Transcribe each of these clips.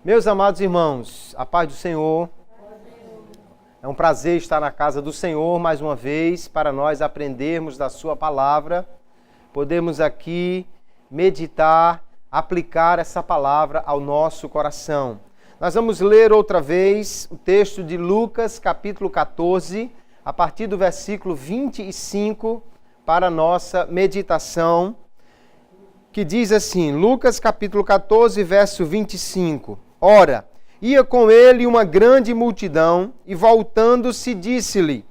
Meus amados irmãos, a paz do Senhor. É um prazer estar na casa do Senhor mais uma vez para nós aprendermos da sua palavra, podemos aqui meditar, aplicar essa palavra ao nosso coração. Nós vamos ler outra vez o texto de Lucas, capítulo 14, a partir do versículo 25, para a nossa meditação, que diz assim, Lucas capítulo 14, verso 25. Ora, ia com ele uma grande multidão, e voltando-se disse-lhe,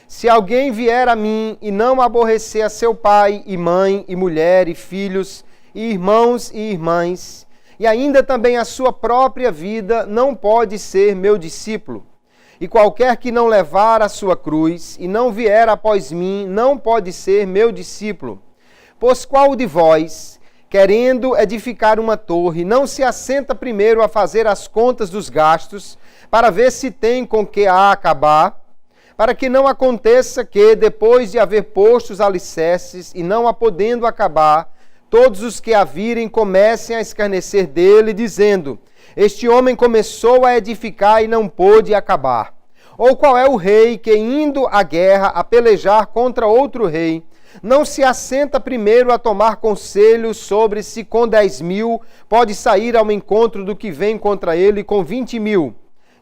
se alguém vier a mim e não aborrecer a seu pai e mãe e mulher e filhos e irmãos e irmãs, e ainda também a sua própria vida, não pode ser meu discípulo. E qualquer que não levar a sua cruz e não vier após mim, não pode ser meu discípulo. Pois qual de vós, querendo edificar uma torre, não se assenta primeiro a fazer as contas dos gastos, para ver se tem com que a acabar, para que não aconteça que, depois de haver posto os alicerces e não a podendo acabar, todos os que a virem comecem a escarnecer dele, dizendo, este homem começou a edificar e não pôde acabar. Ou qual é o rei que, indo à guerra a pelejar contra outro rei, não se assenta primeiro a tomar conselho sobre se com 10.000 pode sair ao encontro do que vem contra ele com 20.000.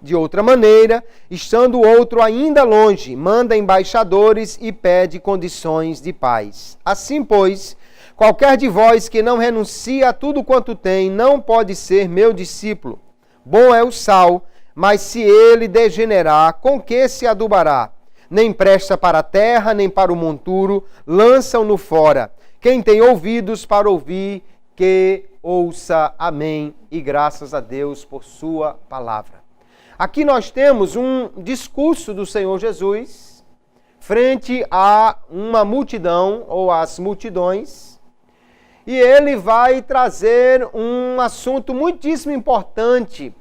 De outra maneira, estando o outro ainda longe, manda embaixadores e pede condições de paz. Assim, pois, qualquer de vós que não renuncia a tudo quanto tem, não pode ser meu discípulo. Bom é o sal, mas se ele degenerar, com que se adubará? Nem presta para a terra, nem para o monturo, lançam-no fora. Quem tem ouvidos para ouvir, que ouça. Amém. E graças a Deus por sua palavra. Aqui nós temos um discurso do Senhor Jesus frente a uma multidão ou às multidões. E ele vai trazer um assunto muitíssimo importante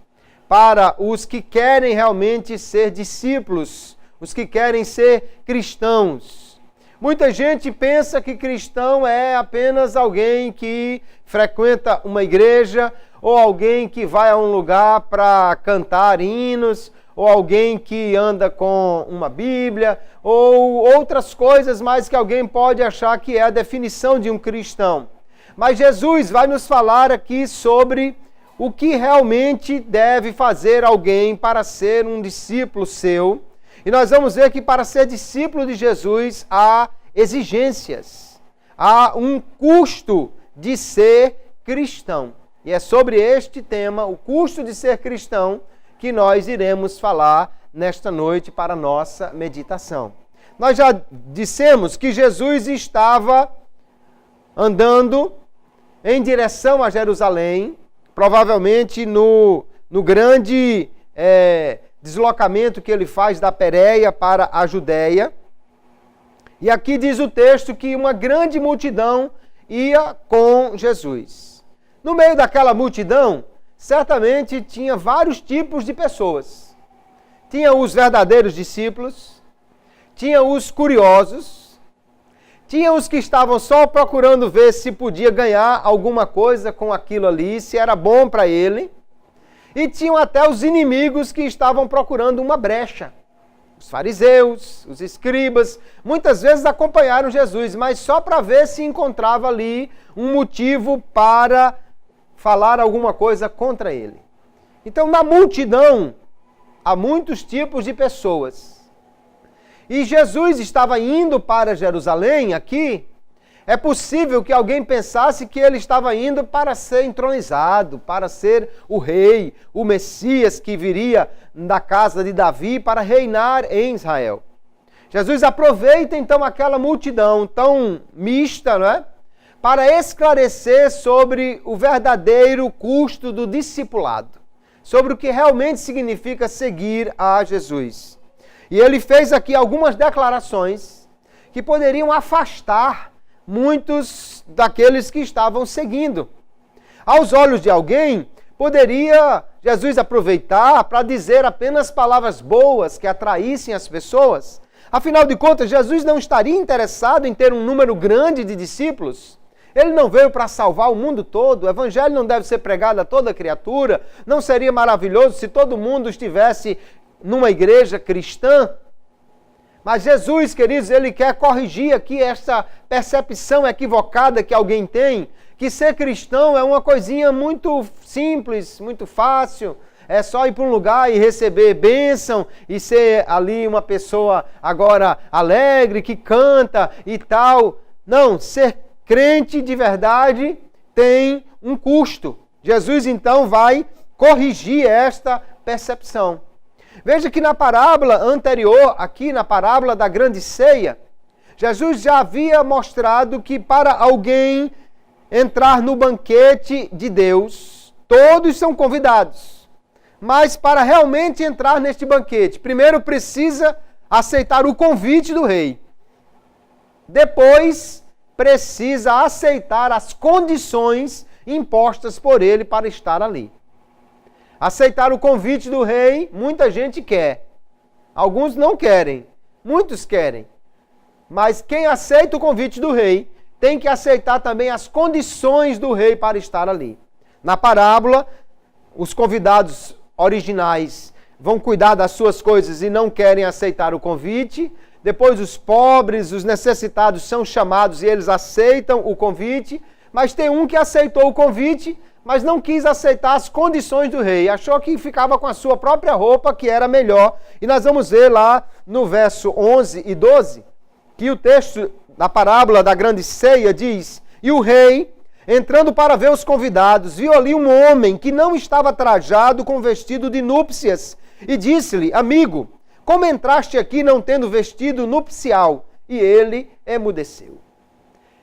para os que querem realmente ser discípulos, os que querem ser cristãos. Muita gente pensa que cristão é apenas alguém que frequenta uma igreja, ou alguém que vai a um lugar para cantar hinos, ou alguém que anda com uma Bíblia, ou outras coisas mais que alguém pode achar que é a definição de um cristão. Mas Jesus vai nos falar aqui sobre o que realmente deve fazer alguém para ser um discípulo seu. E nós vamos ver que para ser discípulo de Jesus há exigências, há um custo de ser cristão. E é sobre este tema, o custo de ser cristão, que nós iremos falar nesta noite para a nossa meditação. Nós já dissemos que Jesus estava andando em direção a Jerusalém, provavelmente no grande deslocamento que ele faz da Pérea para a Judéia. E aqui diz o texto que uma grande multidão ia com Jesus. No meio daquela multidão, certamente tinha vários tipos de pessoas. Tinha os verdadeiros discípulos, tinha os curiosos, tinha os que estavam só procurando ver se podia ganhar alguma coisa com aquilo ali, se era bom para ele. E tinham até os inimigos que estavam procurando uma brecha. Os fariseus, os escribas, muitas vezes acompanharam Jesus, mas só para ver se encontrava ali um motivo para falar alguma coisa contra ele. Então, na multidão, há muitos tipos de pessoas. E Jesus estava indo para Jerusalém aqui. É possível que alguém pensasse que ele estava indo para ser entronizado, para ser o rei, o Messias que viria da casa de Davi para reinar em Israel. Jesus aproveita então aquela multidão tão mista, não é? Para esclarecer sobre o verdadeiro custo do discipulado, sobre o que realmente significa seguir a Jesus. E ele fez aqui algumas declarações que poderiam afastar muitos daqueles que estavam seguindo. Aos olhos de alguém, Poderia Jesus aproveitar para dizer apenas palavras boas que atraíssem as pessoas? Afinal de contas, Jesus não estaria interessado em ter um número grande de discípulos? Ele não veio para salvar o mundo todo. O evangelho não deve ser pregado a toda criatura. Não seria maravilhoso se todo mundo estivesse numa igreja cristã? Mas Jesus, queridos, ele quer corrigir aqui essa percepção equivocada que alguém tem, que ser cristão é uma coisinha muito simples, muito fácil. É só ir para um lugar e receber bênção e ser ali uma pessoa agora alegre, que canta e tal. Não, ser crente de verdade tem um custo. Jesus então vai corrigir esta percepção. Veja que na parábola anterior, aqui na parábola da grande ceia, Jesus já havia mostrado que para alguém entrar no banquete de Deus, todos são convidados. Mas para realmente entrar neste banquete, primeiro precisa aceitar o convite do rei. Depois precisa aceitar as condições impostas por ele para estar ali. Aceitar o convite do rei, muita gente quer. Alguns não querem, muitos querem. Mas quem aceita o convite do rei tem que aceitar também as condições do rei para estar ali. Na parábola, os convidados originais vão cuidar das suas coisas e não querem aceitar o convite. Depois os pobres, os necessitados são chamados e eles aceitam o convite. Mas tem um que aceitou o convite, mas não quis aceitar as condições do rei. Achou que ficava com a sua própria roupa, que era melhor. E nós vamos ver lá no verso 11 e 12, que o texto da parábola da grande ceia diz: E o rei, entrando para ver os convidados, viu ali um homem que não estava trajado com vestido de núpcias, e disse-lhe: Amigo, como entraste aqui não tendo vestido nupcial? E ele emudeceu.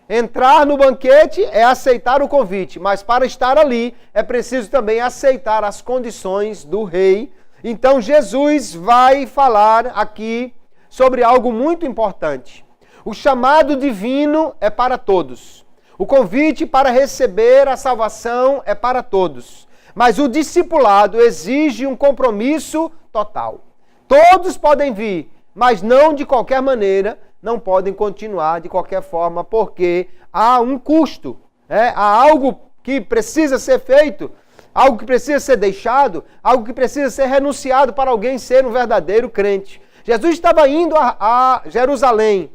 Entrar no banquete é aceitar o convite, mas para estar ali é preciso também aceitar as condições do rei. Então Jesus vai falar aqui sobre algo muito importante. O chamado divino é para todos. O convite para receber a salvação é para todos. Mas o discipulado exige um compromisso total. Todos podem vir, mas não de qualquer maneira, não podem continuar de qualquer forma, porque há um custo, há algo que precisa ser feito, algo que precisa ser deixado, algo que precisa ser renunciado para alguém ser um verdadeiro crente. Jesus estava indo a Jerusalém,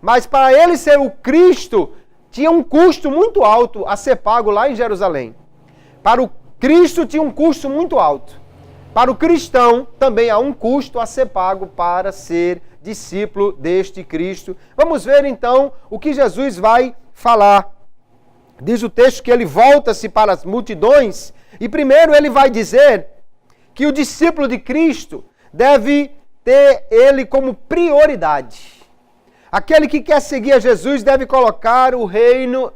mas para ele ser o Cristo, tinha um custo muito alto a ser pago lá em Jerusalém. Para o Cristo tinha um custo muito alto. Para o cristão também há um custo a ser pago para ser discípulo deste Cristo. Vamos ver então o que Jesus vai falar. Diz o texto que ele volta-se para as multidões e primeiro ele vai dizer que o discípulo de Cristo deve ter ele como prioridade. Aquele que quer seguir a Jesus deve colocar o reino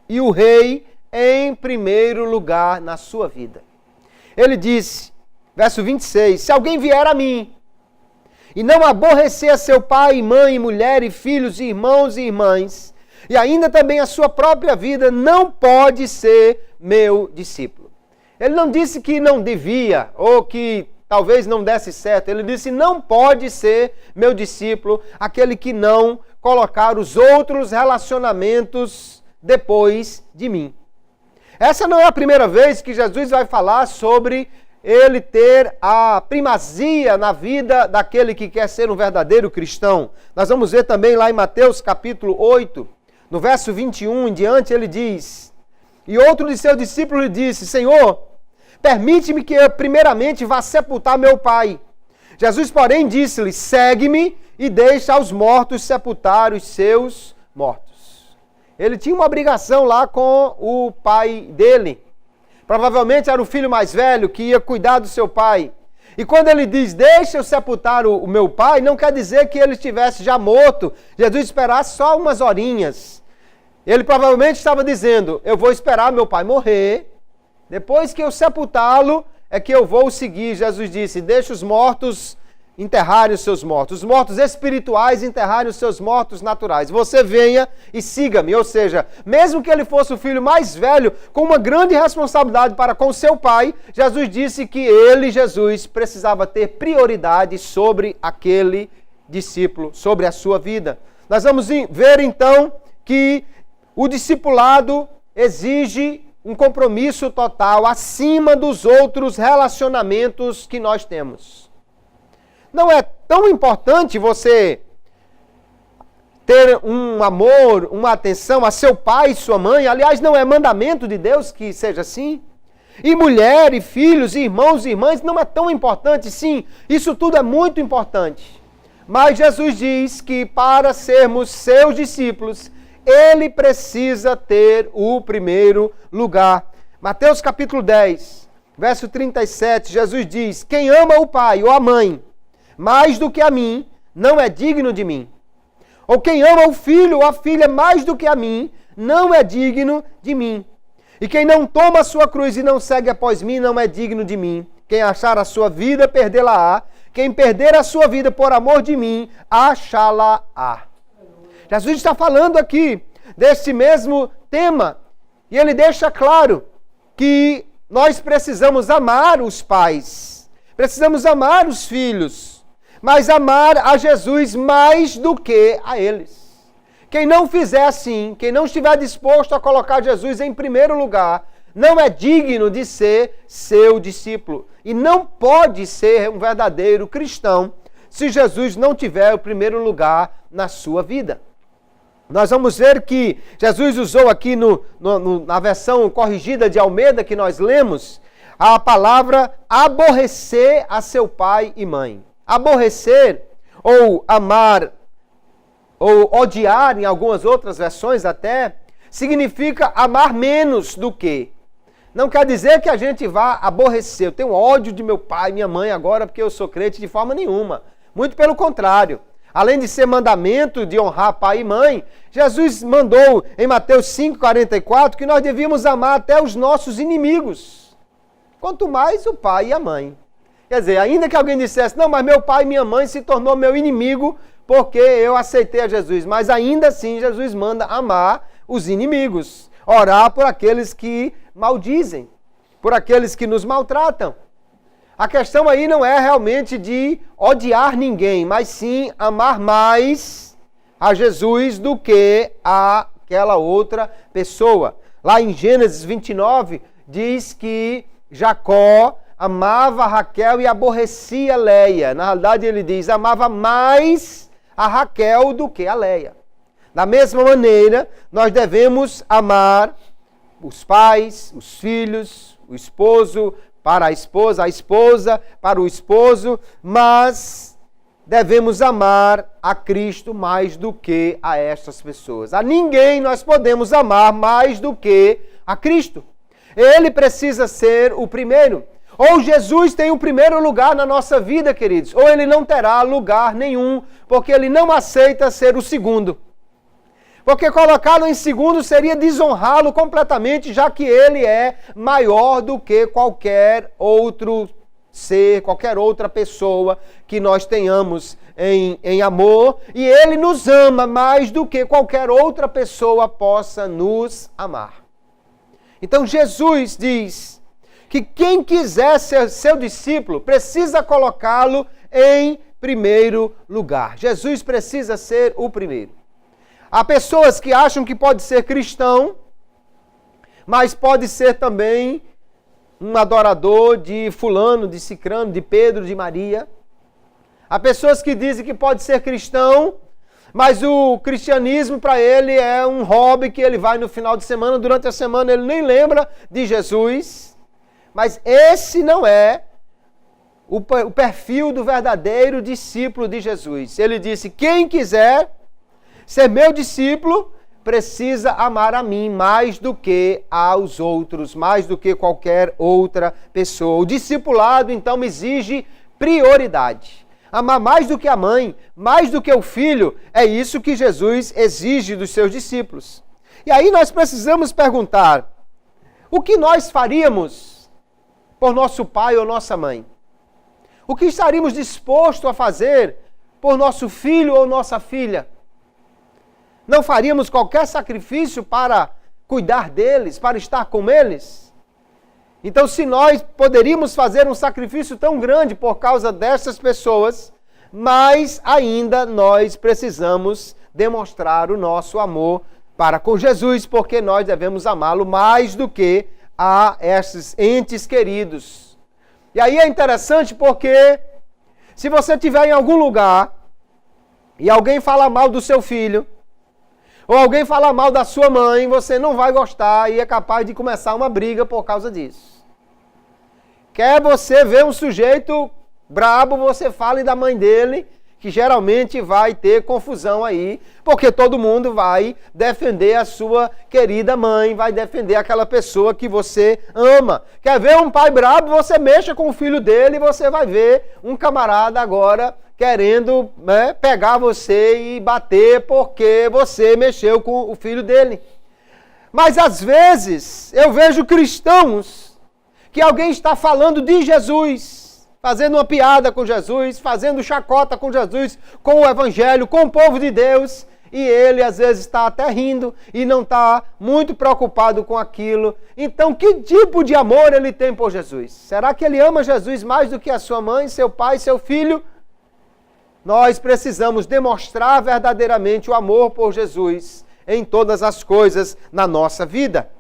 e o rei em primeiro lugar na sua vida. Ele disse, verso 26, se alguém vier a mim e não aborrecer a seu pai, mãe, mulher e filhos, e irmãos e irmãs, e ainda também a sua própria vida, não pode ser meu discípulo. Ele não disse que não devia, ou que talvez não desse certo. Ele disse, não pode ser meu discípulo aquele que não colocar os outros relacionamentos depois de mim. Essa não é a primeira vez que Jesus vai falar sobre ele ter a primazia na vida daquele que quer ser um verdadeiro cristão. Nós vamos ver também lá em Mateus capítulo 8, no verso 21 em diante, ele diz, e outro de seus discípulos lhe disse, Senhor, permite-me que eu primeiramente vá sepultar meu pai. Jesus, porém, disse-lhe, segue-me e deixa aos mortos sepultar os seus mortos. Ele tinha uma obrigação lá com o pai dele. Provavelmente era o filho mais velho que ia cuidar do seu pai. E quando ele diz, deixa eu sepultar o meu pai, não quer dizer que ele estivesse já morto. Jesus esperasse só umas horinhas. Ele provavelmente estava dizendo, eu vou esperar meu pai morrer, depois que eu sepultá-lo, é que eu vou seguir. Jesus disse, deixa os mortos enterrarem os seus mortos. Os mortos espirituais enterrarem os seus mortos naturais. Você venha e siga-me. Ou seja, mesmo que ele fosse o filho mais velho, com uma grande responsabilidade para com seu pai, Jesus disse que ele, Jesus, precisava ter prioridade sobre aquele discípulo, sobre a sua vida. Nós vamos ver então que o discipulado exige um compromisso total acima dos outros relacionamentos que nós temos. Não é tão importante você ter um amor, uma atenção a seu pai e sua mãe. Aliás, não é mandamento de Deus que seja assim. E mulher, e filhos, e irmãos e irmãs, não é tão importante. Sim, isso tudo é muito importante. Mas Jesus diz que para sermos seus discípulos, ele precisa ter o primeiro lugar. Mateus capítulo 10, verso 37, Jesus diz: quem ama o pai ou a mãe mais do que a mim, não é digno de mim. Ou quem ama o filho ou a filha mais do que a mim, não é digno de mim. E quem não toma a sua cruz e não segue após mim, não é digno de mim. Quem achar a sua vida, perdê-la-á. Quem perder a sua vida por amor de mim, achá-la-á. Jesus está falando aqui desse mesmo tema. E ele deixa claro que nós precisamos amar os pais. Precisamos amar os filhos. Mas amar a Jesus mais do que a eles. Quem não fizer assim, quem não estiver disposto a colocar Jesus em primeiro lugar, não é digno de ser seu discípulo. E não pode ser um verdadeiro cristão se Jesus não tiver o primeiro lugar na sua vida. Nós vamos ver que Jesus usou aqui na versão corrigida de Almeida que nós lemos, a palavra aborrecer a seu pai e mãe. Aborrecer, ou amar, ou odiar, em algumas outras versões até, significa amar menos do que. Não quer dizer que a gente vá aborrecer. Eu tenho ódio de meu pai e minha mãe agora porque eu sou crente de forma nenhuma. Muito pelo contrário. Além de ser mandamento de honrar pai e mãe, Jesus mandou em Mateus 5,44 que nós devíamos amar até os nossos inimigos. Quanto mais o pai e a mãe. Quer dizer, ainda que alguém dissesse, não, mas meu pai e minha mãe se tornou meu inimigo porque eu aceitei a Jesus. Mas ainda assim, Jesus manda amar os inimigos. Orar por aqueles que maldizem, por aqueles que nos maltratam. A questão aí não é realmente de odiar ninguém, mas sim amar mais a Jesus do que aquela outra pessoa. Lá em Gênesis 29, diz que Jacó amava Raquel e aborrecia Leia. Na realidade, ele diz, amava mais a Raquel do que a Leia. Da mesma maneira, nós devemos amar os pais, os filhos, o esposo para a esposa para o esposo, mas devemos amar a Cristo mais do que a estas pessoas. A ninguém nós podemos amar mais do que a Cristo. Ele precisa ser o primeiro. Ou Jesus tem o primeiro lugar na nossa vida, queridos, ou ele não terá lugar nenhum, porque ele não aceita ser o segundo. Porque colocá-lo em segundo seria desonrá-lo completamente, já que ele é maior do que qualquer outro ser, qualquer outra pessoa que nós tenhamos em amor, e ele nos ama mais do que qualquer outra pessoa possa nos amar. Então Jesus diz que quem quiser ser seu discípulo precisa colocá-lo em primeiro lugar. Jesus precisa ser o primeiro. Há pessoas que acham que pode ser cristão, mas pode ser também um adorador de fulano, de cicrano, de Pedro, de Maria. Há pessoas que dizem que pode ser cristão, mas o cristianismo para ele é um hobby que ele vai no final de semana, durante a semana ele nem lembra de Jesus. Mas esse não é o perfil do verdadeiro discípulo de Jesus. Ele disse, quem quiser ser meu discípulo precisa amar a mim mais do que aos outros, mais do que qualquer outra pessoa. O discipulado, então, exige prioridade. Amar mais do que a mãe, mais do que o filho, é isso que Jesus exige dos seus discípulos. E aí nós precisamos perguntar, o que nós faríamos por nosso pai ou nossa mãe? O que estaríamos dispostos a fazer por nosso filho ou nossa filha? Não faríamos qualquer sacrifício para cuidar deles, para estar com eles? Então, se nós poderíamos fazer um sacrifício tão grande por causa dessas pessoas, mas ainda nós precisamos demonstrar o nosso amor para com Jesus, porque nós devemos amá-lo mais do que a esses entes queridos. E aí é interessante porque se você estiver em algum lugar e alguém fala mal do seu filho, ou alguém fala mal da sua mãe, você não vai gostar e é capaz de começar uma briga por causa disso. Quer você ver um sujeito brabo, você fale da mãe dele, que geralmente vai ter confusão aí, porque todo mundo vai defender a sua querida mãe, vai defender aquela pessoa que você ama. Quer ver um pai brabo, você mexa com o filho dele e você vai ver um camarada agora querendo pegar você e bater porque você mexeu com o filho dele. Mas às vezes eu vejo cristãos que alguém está falando de Jesus, fazendo uma piada com Jesus, fazendo chacota com Jesus, com o Evangelho, com o povo de Deus, e ele às vezes está até rindo e não está muito preocupado com aquilo. Então, que tipo de amor ele tem por Jesus? Será que ele ama Jesus mais do que a sua mãe, seu pai, seu filho? Nós precisamos demonstrar verdadeiramente o amor por Jesus em todas as coisas na nossa vida.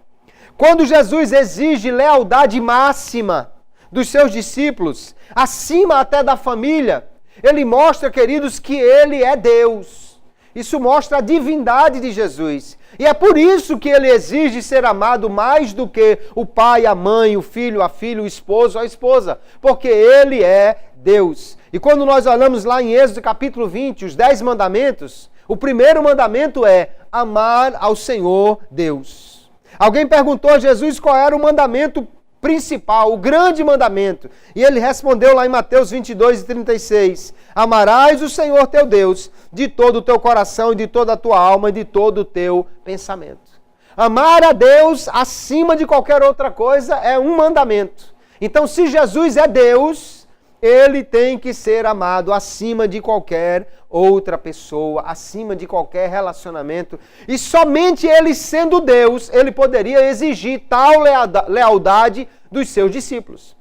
Quando Jesus exige lealdade máxima dos seus discípulos, acima até da família, ele mostra, queridos, que ele é Deus. Isso mostra a divindade de Jesus. E é por isso que ele exige ser amado mais do que o pai, a mãe, o filho, a filha, o esposo, a esposa. Porque ele é Deus. E quando nós olhamos lá em Êxodo capítulo 20, os 10 mandamentos, o primeiro mandamento é amar ao Senhor Deus. Alguém perguntou a Jesus qual era o mandamento principal, o grande mandamento. E ele respondeu lá em Mateus 22:36, amarás o Senhor teu Deus de todo o teu coração e de toda a tua alma e de todo o teu pensamento. Amar a Deus acima de qualquer outra coisa é um mandamento. Então, se Jesus é Deus, ele tem que ser amado acima de qualquer outra pessoa, acima de qualquer relacionamento. E somente ele sendo Deus, ele poderia exigir tal lealdade dos seus discípulos.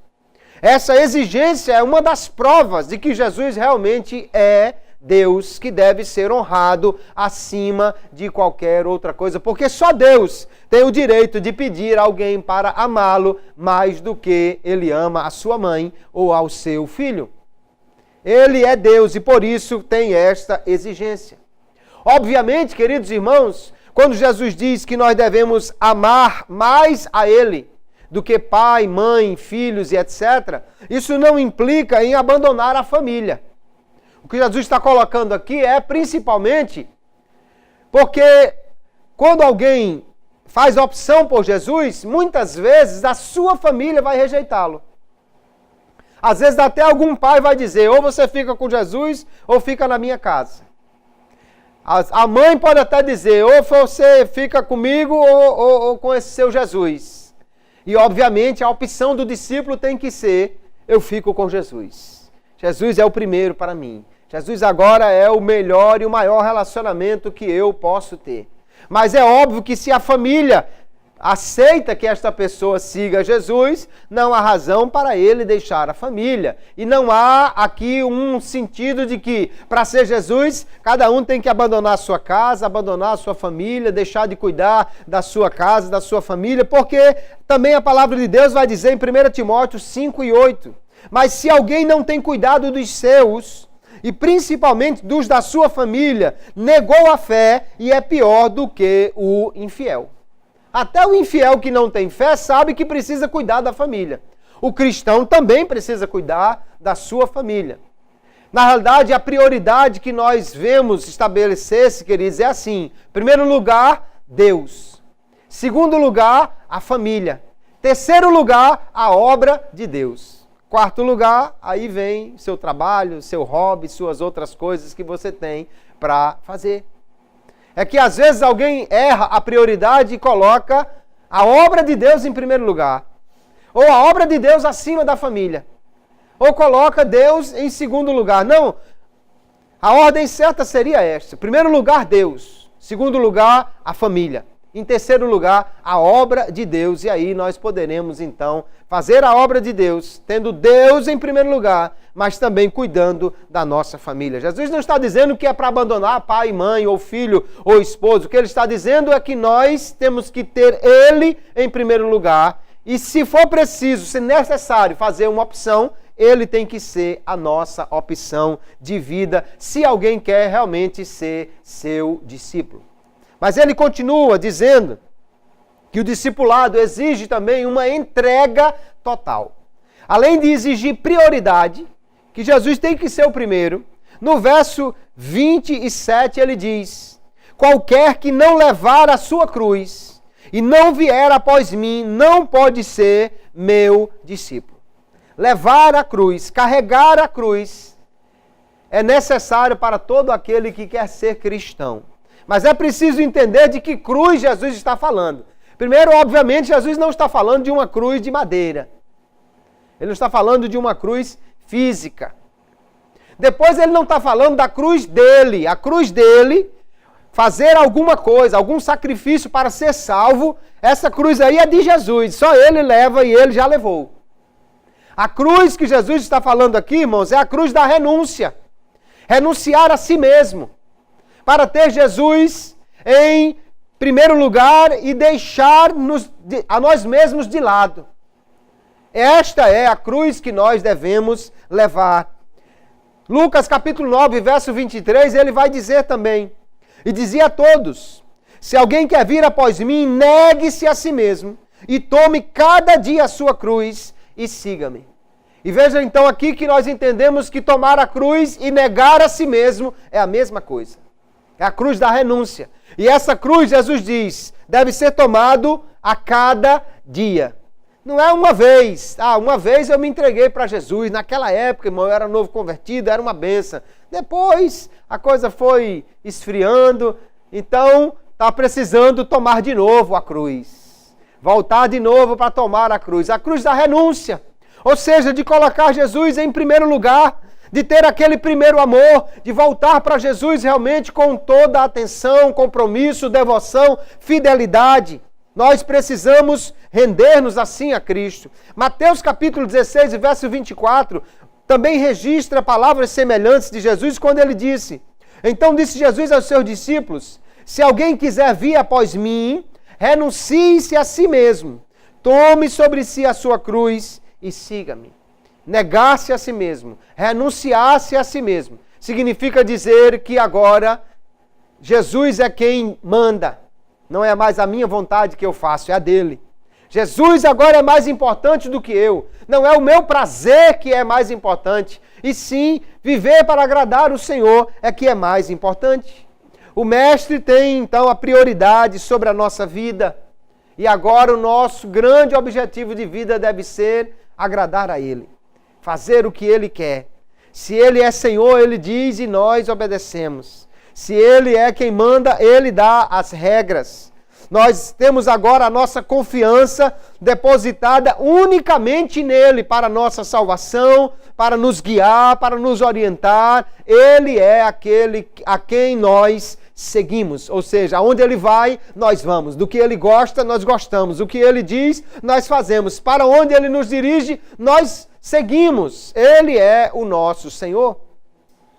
Essa exigência é uma das provas de que Jesus realmente é Deus, que deve ser honrado acima de qualquer outra coisa, porque só Deus tem o direito de pedir a alguém para amá-lo mais do que ele ama a sua mãe ou ao seu filho. Ele é Deus e por isso tem esta exigência. Obviamente, queridos irmãos, quando Jesus diz que nós devemos amar mais a Ele do que pai, mãe, filhos e etc., isso não implica em abandonar a família. O que Jesus está colocando aqui é principalmente porque quando alguém faz opção por Jesus, muitas vezes a sua família vai rejeitá-lo. Às vezes até algum pai vai dizer, ou você fica com Jesus ou fica na minha casa. A mãe pode até dizer, ou você fica comigo ou com esse seu Jesus. E obviamente a opção do discípulo tem que ser, eu fico com Jesus. Jesus é o primeiro para mim. Jesus agora é o melhor e o maior relacionamento que eu posso ter. Mas é óbvio que se a família aceita que esta pessoa siga Jesus, não há razão para ele deixar a família. E não há aqui um sentido de que, para ser Jesus, cada um tem que abandonar a sua casa, abandonar a sua família, deixar de cuidar da sua casa, da sua família, porque também a palavra de Deus vai dizer em 1 Timóteo 5:8, mas se alguém não tem cuidado dos seus, e principalmente dos da sua família, negou a fé e é pior do que o infiel. Até o infiel que não tem fé sabe que precisa cuidar da família. O cristão também precisa cuidar da sua família. Na realidade, a prioridade que nós vemos estabelecer-se, queridos, é assim. Primeiro lugar, Deus. Segundo lugar, a família. Terceiro lugar, a obra de Deus. Quarto lugar, aí vem seu trabalho, seu hobby, suas outras coisas que você tem para fazer. É que às vezes alguém erra a prioridade e coloca a obra de Deus em primeiro lugar. Ou a obra de Deus acima da família. ou coloca Deus em segundo lugar. Não, a ordem certa seria esta. Em primeiro lugar, Deus. Em segundo lugar, a família. Em terceiro lugar, a obra de Deus. E aí nós poderemos, então, fazer a obra de Deus, tendo Deus em primeiro lugar, mas também cuidando da nossa família. Jesus não está dizendo que é para abandonar pai, mãe, ou filho, ou esposo. O que ele está dizendo é que nós temos que ter ele em primeiro lugar. E se for preciso, se necessário fazer uma opção, ele tem que ser a nossa opção de vida, se alguém quer realmente ser seu discípulo. Mas ele continua dizendo que o discipulado exige também uma entrega total. Além de exigir prioridade, que Jesus tem que ser o primeiro, no verso 27 ele diz: qualquer que não levar a sua cruz e não vier após mim, não pode ser meu discípulo. Levar a cruz, carregar a cruz, é necessário para todo aquele que quer ser cristão. Mas é preciso entender de que cruz Jesus está falando. Primeiro, obviamente, Jesus não está falando de uma cruz de madeira. Ele não está falando de uma cruz física. Depois, ele não está falando da cruz dele. A cruz dele, fazer alguma coisa, algum sacrifício para ser salvo, essa cruz aí é de Jesus. Só ele leva e ele já levou. A cruz que Jesus está falando aqui, irmãos, é a cruz da renúncia. Renunciar a si mesmo. Para ter Jesus em primeiro lugar e deixar a nós mesmos de lado. Esta é a cruz que nós devemos levar. Lucas capítulo 9, verso 23, ele vai dizer também: e dizia a todos, se alguém quer vir após mim, negue-se a si mesmo e tome cada dia a sua cruz e siga-me. E veja então aqui que nós entendemos que tomar a cruz e negar a si mesmo é a mesma coisa. É a cruz da renúncia. E essa cruz, Jesus diz, deve ser tomado a cada dia. Não é uma vez. Uma vez eu me entreguei para Jesus. Naquela época, irmão, eu era novo convertido, era uma bênção. Depois, a coisa foi esfriando. Então, está precisando tomar de novo a cruz. Voltar de novo para tomar a cruz. A cruz da renúncia. Ou seja, de colocar Jesus em primeiro lugar. De ter aquele primeiro amor, de voltar para Jesus realmente com toda a atenção, compromisso, devoção, fidelidade. Nós precisamos render-nos assim a Cristo. Mateus capítulo 16, verso 24, também registra palavras semelhantes de Jesus quando ele disse: então disse Jesus aos seus discípulos, se alguém quiser vir após mim, renuncie-se a si mesmo, tome sobre si a sua cruz e siga-me. Negar-se a si mesmo, renunciar-se a si mesmo, significa dizer que agora Jesus é quem manda. Não é mais a minha vontade que eu faço, é a dele. Jesus agora é mais importante do que eu. Não é o meu prazer que é mais importante, e sim viver para agradar o Senhor é que é mais importante. O Mestre tem então a prioridade sobre a nossa vida, e agora o nosso grande objetivo de vida deve ser agradar a Ele. Fazer o que Ele quer. Se Ele é Senhor, Ele diz e nós obedecemos. Se Ele é quem manda, Ele dá as regras. Nós temos agora a nossa confiança depositada unicamente nele para a nossa salvação, para nos guiar, para nos orientar. Ele é aquele a quem nós seguimos. Ou seja, aonde Ele vai, nós vamos. Do que Ele gosta, nós gostamos. O que Ele diz, nós fazemos. Para onde Ele nos dirige, nós seguimos. Ele é o nosso Senhor.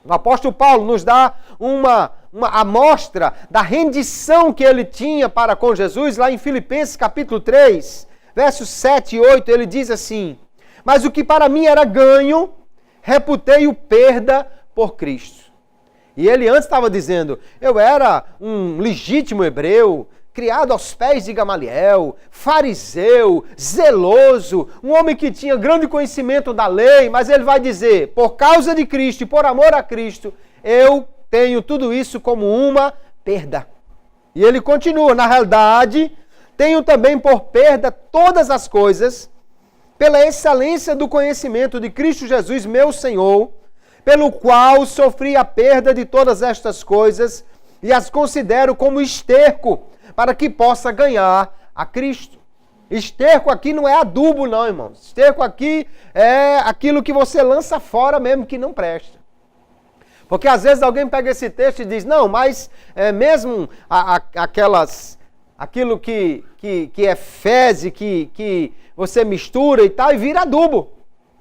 O apóstolo Paulo nos dá uma amostra da rendição que ele tinha para com Jesus, lá em Filipenses capítulo 3, versos 7 e 8, ele diz assim: mas o que para mim era ganho, reputei-o perda por Cristo. E ele antes estava dizendo, eu era um legítimo hebreu, criado aos pés de Gamaliel, fariseu, zeloso, um homem que tinha grande conhecimento da lei, mas ele vai dizer, por causa de Cristo e por amor a Cristo, eu tenho tudo isso como uma perda. E ele continua, na realidade, tenho também por perda todas as coisas, pela excelência do conhecimento de Cristo Jesus, meu Senhor, pelo qual sofri a perda de todas estas coisas e as considero como esterco, para que possa ganhar a Cristo. Esterco aqui não é adubo não, irmãos. Esterco aqui é aquilo que você lança fora mesmo que não presta. Porque às vezes alguém pega esse texto e diz, não, mas mesmo aquilo que é fezes, que você mistura e tal, e vira adubo.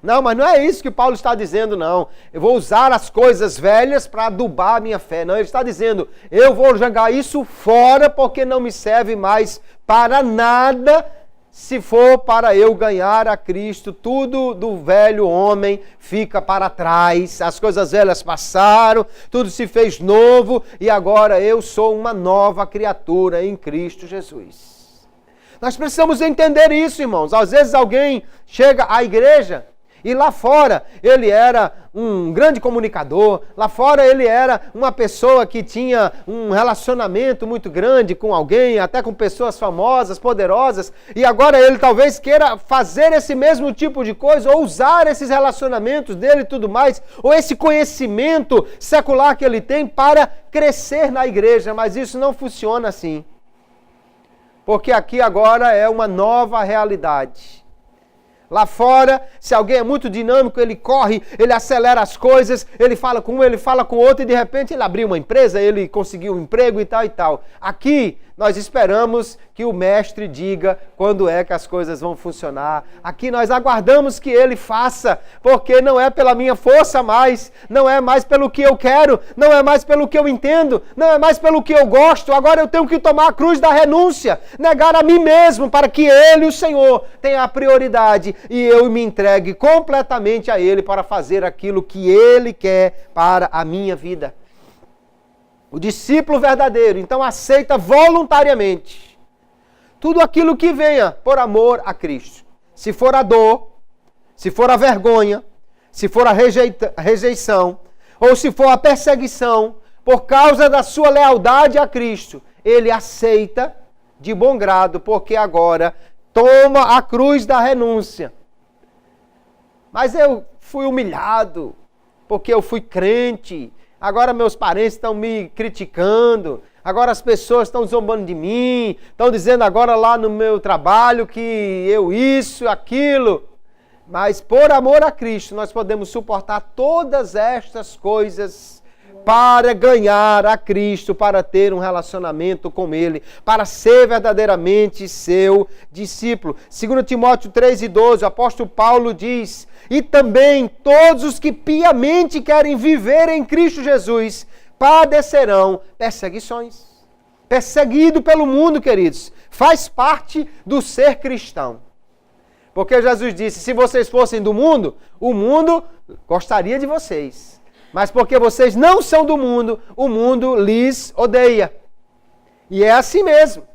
Não, mas não é isso que Paulo está dizendo, não. Eu vou usar as coisas velhas para adubar a minha fé. Não, ele está dizendo, eu vou jogar isso fora porque não me serve mais para nada, se for para eu ganhar a Cristo. Tudo do velho homem fica para trás, as coisas velhas passaram, tudo se fez novo e agora eu sou uma nova criatura em Cristo Jesus. Nós precisamos entender isso, irmãos. Às vezes alguém chega à igreja e lá fora ele era um grande comunicador, lá fora ele era uma pessoa que tinha um relacionamento muito grande com alguém, até com pessoas famosas, poderosas, e agora ele talvez queira fazer esse mesmo tipo de coisa, ou usar esses relacionamentos dele e tudo mais, ou esse conhecimento secular que ele tem para crescer na igreja, mas isso não funciona assim. Porque aqui agora é uma nova realidade. Lá fora, se alguém é muito dinâmico, ele corre, ele acelera as coisas, ele fala com um, ele fala com o outro e de repente ele abriu uma empresa, ele conseguiu um emprego e tal e tal. Aqui nós esperamos que o mestre diga quando é que as coisas vão funcionar. Aqui nós aguardamos que ele faça, porque não é pela minha força mais, não é mais pelo que eu quero, não é mais pelo que eu entendo, não é mais pelo que eu gosto. Agora eu tenho que tomar a cruz da renúncia, negar a mim mesmo para que ele, o Senhor, tenha a prioridade e eu me entregue completamente a ele para fazer aquilo que ele quer para a minha vida. O discípulo verdadeiro, então, aceita voluntariamente tudo aquilo que venha por amor a Cristo. Se for a dor, se for a vergonha, se for a rejeição, ou se for a perseguição, por causa da sua lealdade a Cristo, ele aceita de bom grado, porque agora toma a cruz da renúncia. Mas eu fui humilhado, porque eu fui crente. Agora meus parentes estão me criticando, agora as pessoas estão zombando de mim, estão dizendo agora lá no meu trabalho que eu isso, aquilo. Mas por amor a Cristo nós podemos suportar todas estas coisas para ganhar a Cristo, para ter um relacionamento com Ele, para ser verdadeiramente seu discípulo. 2 Timóteo 3:12, o apóstolo Paulo diz, e também todos os que piamente querem viver em Cristo Jesus padecerão perseguições. Perseguido pelo mundo, queridos, faz parte do ser cristão. Porque Jesus disse, se vocês fossem do mundo, o mundo gostaria de vocês. Mas porque vocês não são do mundo, o mundo lhes odeia. E é assim mesmo.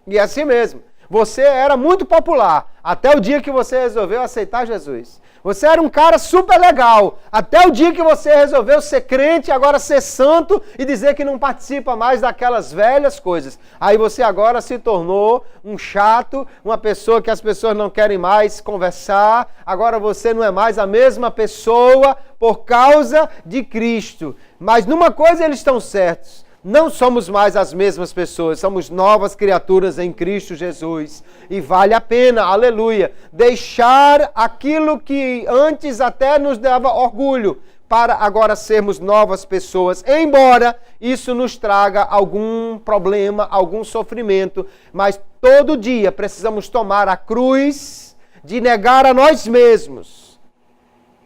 E é assim mesmo. Você era muito popular até o dia que você resolveu aceitar Jesus. Você era um cara super legal até o dia que você resolveu ser crente, agora ser santo e dizer que não participa mais daquelas velhas coisas. Aí você agora se tornou um chato, uma pessoa que as pessoas não querem mais conversar. Agora você não é mais a mesma pessoa por causa de Cristo. Mas numa coisa eles estão certos. Não somos mais as mesmas pessoas, somos novas criaturas em Cristo Jesus. E vale a pena, aleluia, deixar aquilo que antes até nos dava orgulho, para agora sermos novas pessoas, embora isso nos traga algum problema, algum sofrimento, mas todo dia precisamos tomar a cruz de negar a nós mesmos.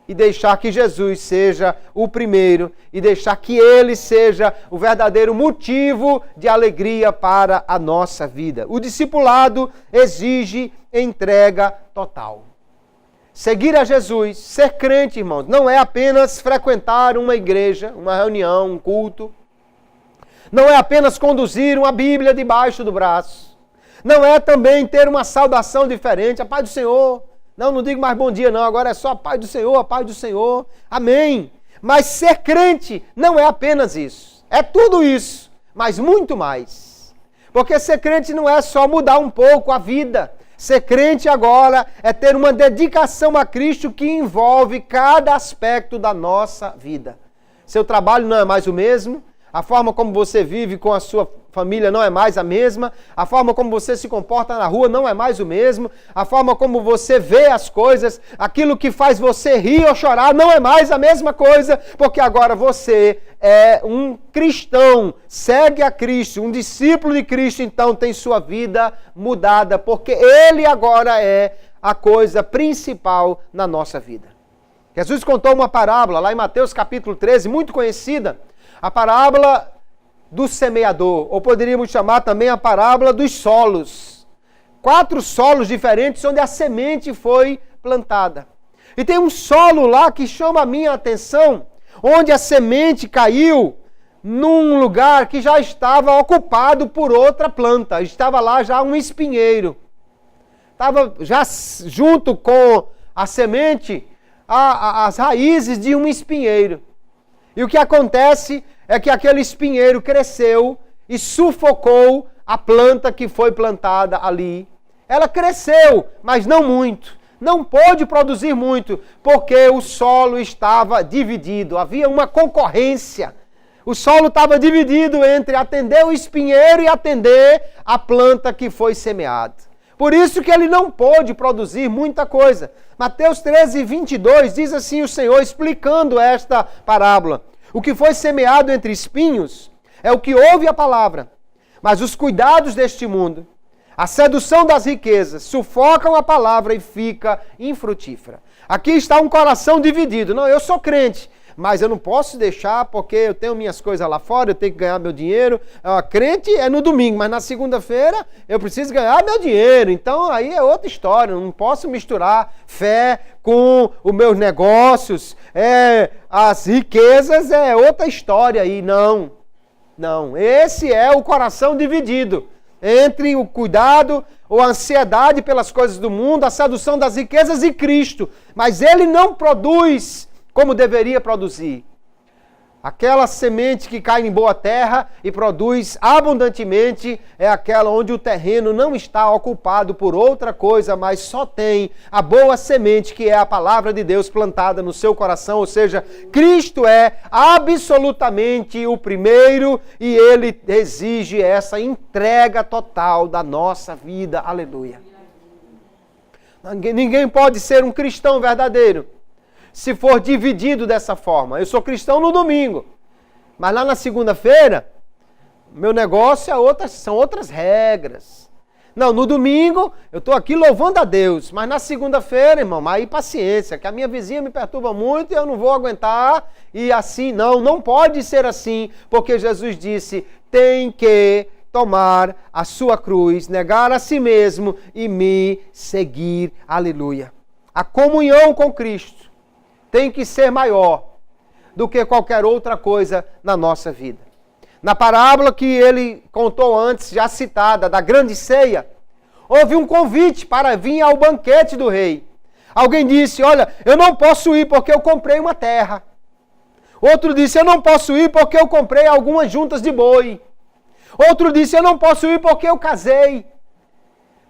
E deixar que Jesus seja o primeiro, e deixar que Ele seja o verdadeiro motivo de alegria para a nossa vida. O discipulado exige entrega total. Seguir a Jesus, ser crente, irmãos, não é apenas frequentar uma igreja, uma reunião, um culto. Não é apenas conduzir uma Bíblia debaixo do braço. Não é também ter uma saudação diferente, a paz do Senhor. Não digo mais bom dia não, agora é só a paz do Senhor, a paz do Senhor. Amém. Mas ser crente não é apenas isso. É tudo isso, mas muito mais. Porque ser crente não é só mudar um pouco a vida. Ser crente agora é ter uma dedicação a Cristo que envolve cada aspecto da nossa vida. Seu trabalho não é mais o mesmo, a forma como você vive com a sua família não é mais a mesma, a forma como você se comporta na rua não é mais o mesmo, a forma como você vê as coisas, aquilo que faz você rir ou chorar não é mais a mesma coisa, porque agora você é um cristão, segue a Cristo, um discípulo de Cristo, então tem sua vida mudada, porque Ele agora é a coisa principal na nossa vida. Jesus contou uma parábola lá em Mateus capítulo 13, muito conhecida, a parábola do semeador, ou poderíamos chamar também a parábola dos solos. 4 solos diferentes onde a semente foi plantada. E tem um solo lá que chama a minha atenção, onde a semente caiu num lugar que já estava ocupado por outra planta. Estava lá já um espinheiro. Estava já junto com a semente, as raízes de um espinheiro. E o que acontece é que aquele espinheiro cresceu e sufocou a planta que foi plantada ali. Ela cresceu, mas não muito. Não pôde produzir muito, porque o solo estava dividido. Havia uma concorrência. O solo estava dividido entre atender o espinheiro e atender a planta que foi semeada. Por isso que ele não pôde produzir muita coisa. Mateus 13, 22 diz assim o Senhor, explicando esta parábola. O que foi semeado entre espinhos é o que ouve a palavra, mas os cuidados deste mundo, a sedução das riquezas, sufocam a palavra e fica infrutífera. Aqui está um coração dividido. Não, eu sou crente, mas eu não posso deixar porque eu tenho minhas coisas lá fora, eu tenho que ganhar meu dinheiro. Crente é no domingo, mas na segunda-feira eu preciso ganhar meu dinheiro. Então aí é outra história, eu não posso misturar fé com os meus negócios. As riquezas é outra história aí. Não, esse é o coração dividido entre o cuidado ou a ansiedade pelas coisas do mundo, a sedução das riquezas e Cristo. Mas ele não produz como deveria produzir. Aquela semente que cai em boa terra e produz abundantemente é aquela onde o terreno não está ocupado por outra coisa, mas só tem a boa semente, que é a palavra de Deus plantada no seu coração. Ou seja, Cristo é absolutamente o primeiro e Ele exige essa entrega total da nossa vida. Aleluia. Ninguém pode ser um cristão verdadeiro se for dividido dessa forma. Eu sou cristão no domingo, mas lá na segunda-feira, meu negócio são outras regras. Não, no domingo eu estou aqui louvando a Deus, mas na segunda-feira, irmão, aí paciência, que a minha vizinha me perturba muito e eu não vou aguentar. E assim, não pode ser assim, porque Jesus disse, tem que tomar a sua cruz, negar a si mesmo e me seguir. Aleluia. A comunhão com Cristo tem que ser maior do que qualquer outra coisa na nossa vida. Na parábola que ele contou antes, já citada, da grande ceia, houve um convite para vir ao banquete do rei. Alguém disse, olha, eu não posso ir porque eu comprei uma terra. Outro disse, eu não posso ir porque eu comprei algumas juntas de boi. Outro disse, eu não posso ir porque eu casei.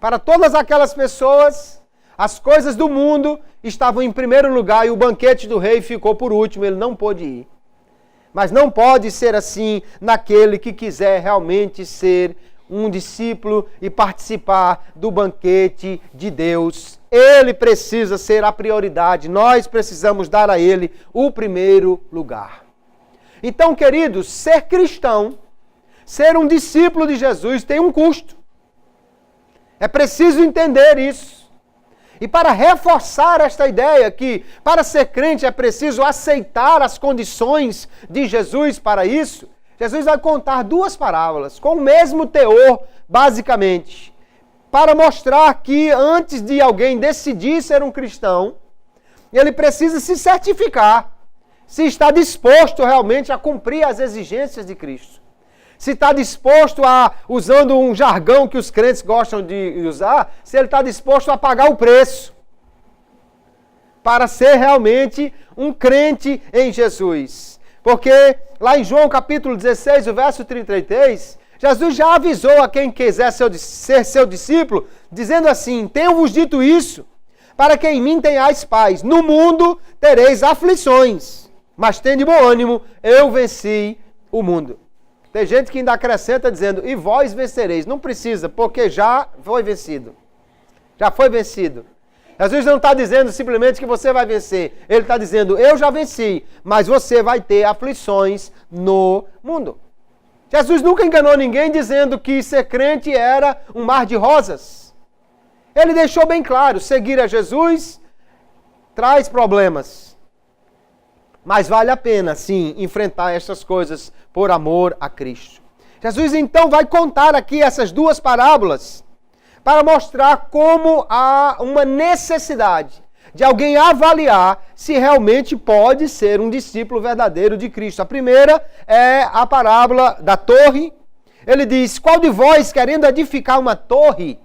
Para todas aquelas pessoas, as coisas do mundo estavam em primeiro lugar e o banquete do rei ficou por último, ele não pôde ir. Mas não pode ser assim naquele que quiser realmente ser um discípulo e participar do banquete de Deus. Ele precisa ser a prioridade, nós precisamos dar a ele o primeiro lugar. Então, queridos, ser cristão, ser um discípulo de Jesus tem um custo. É preciso entender isso. E para reforçar esta ideia que para ser crente é preciso aceitar as condições de Jesus para isso, Jesus vai contar 2 parábolas com o mesmo teor, basicamente, para mostrar que antes de alguém decidir ser um cristão, ele precisa se certificar se está disposto realmente a cumprir as exigências de Cristo. Se está disposto a, usando um jargão que os crentes gostam de usar, se ele está disposto a pagar o preço para ser realmente um crente em Jesus. Porque lá em João capítulo 16, o verso 33, Jesus já avisou a quem quiser ser seu discípulo, dizendo assim, tenho-vos dito isso, para que em mim tenhais paz. No mundo tereis aflições, mas tende bom ânimo, eu venci o mundo. Tem gente que ainda acrescenta dizendo, e vós vencereis. Não precisa, porque já foi vencido. Já foi vencido. Jesus não está dizendo simplesmente que você vai vencer. Ele está dizendo, eu já venci, mas você vai ter aflições no mundo. Jesus nunca enganou ninguém dizendo que ser crente era um mar de rosas. Ele deixou bem claro, seguir a Jesus traz problemas. Mas vale a pena, sim, enfrentar essas coisas por amor a Cristo. Jesus então vai contar aqui essas duas parábolas para mostrar como há uma necessidade de alguém avaliar se realmente pode ser um discípulo verdadeiro de Cristo. A primeira é a parábola da torre. Ele diz, qual de vós, querendo edificar uma torre,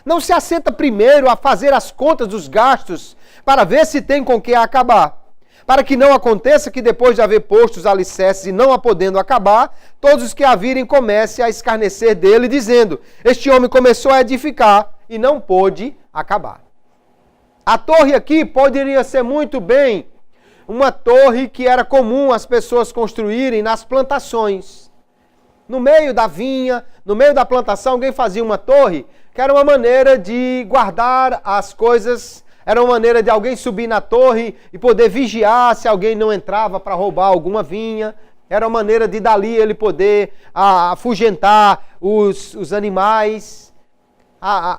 não se assenta primeiro a fazer as contas dos gastos para ver se tem com que acabar? Para que não aconteça que depois de haver posto os alicerces e não a podendo acabar, todos os que a virem comecem a escarnecer dele, dizendo, este homem começou a edificar e não pôde acabar. A torre aqui poderia ser muito bem uma torre que era comum as pessoas construírem nas plantações. No meio da vinha, no meio da plantação, alguém fazia uma torre, que era uma maneira de guardar as coisas. Era uma maneira de alguém subir na torre e poder vigiar se alguém não entrava para roubar alguma vinha. Era uma maneira de dali ele poder afugentar os animais.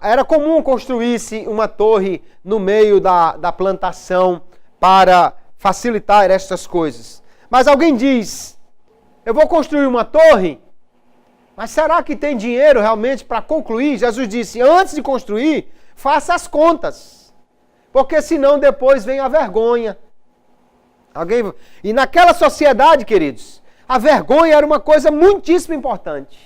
Era comum construir-se uma torre no meio da plantação para facilitar estas coisas. Mas alguém diz, eu vou construir uma torre, mas será que tem dinheiro realmente para concluir? Jesus disse, antes de construir, faça as contas. Porque senão depois vem a vergonha. E naquela sociedade, queridos, a vergonha era uma coisa muitíssimo importante.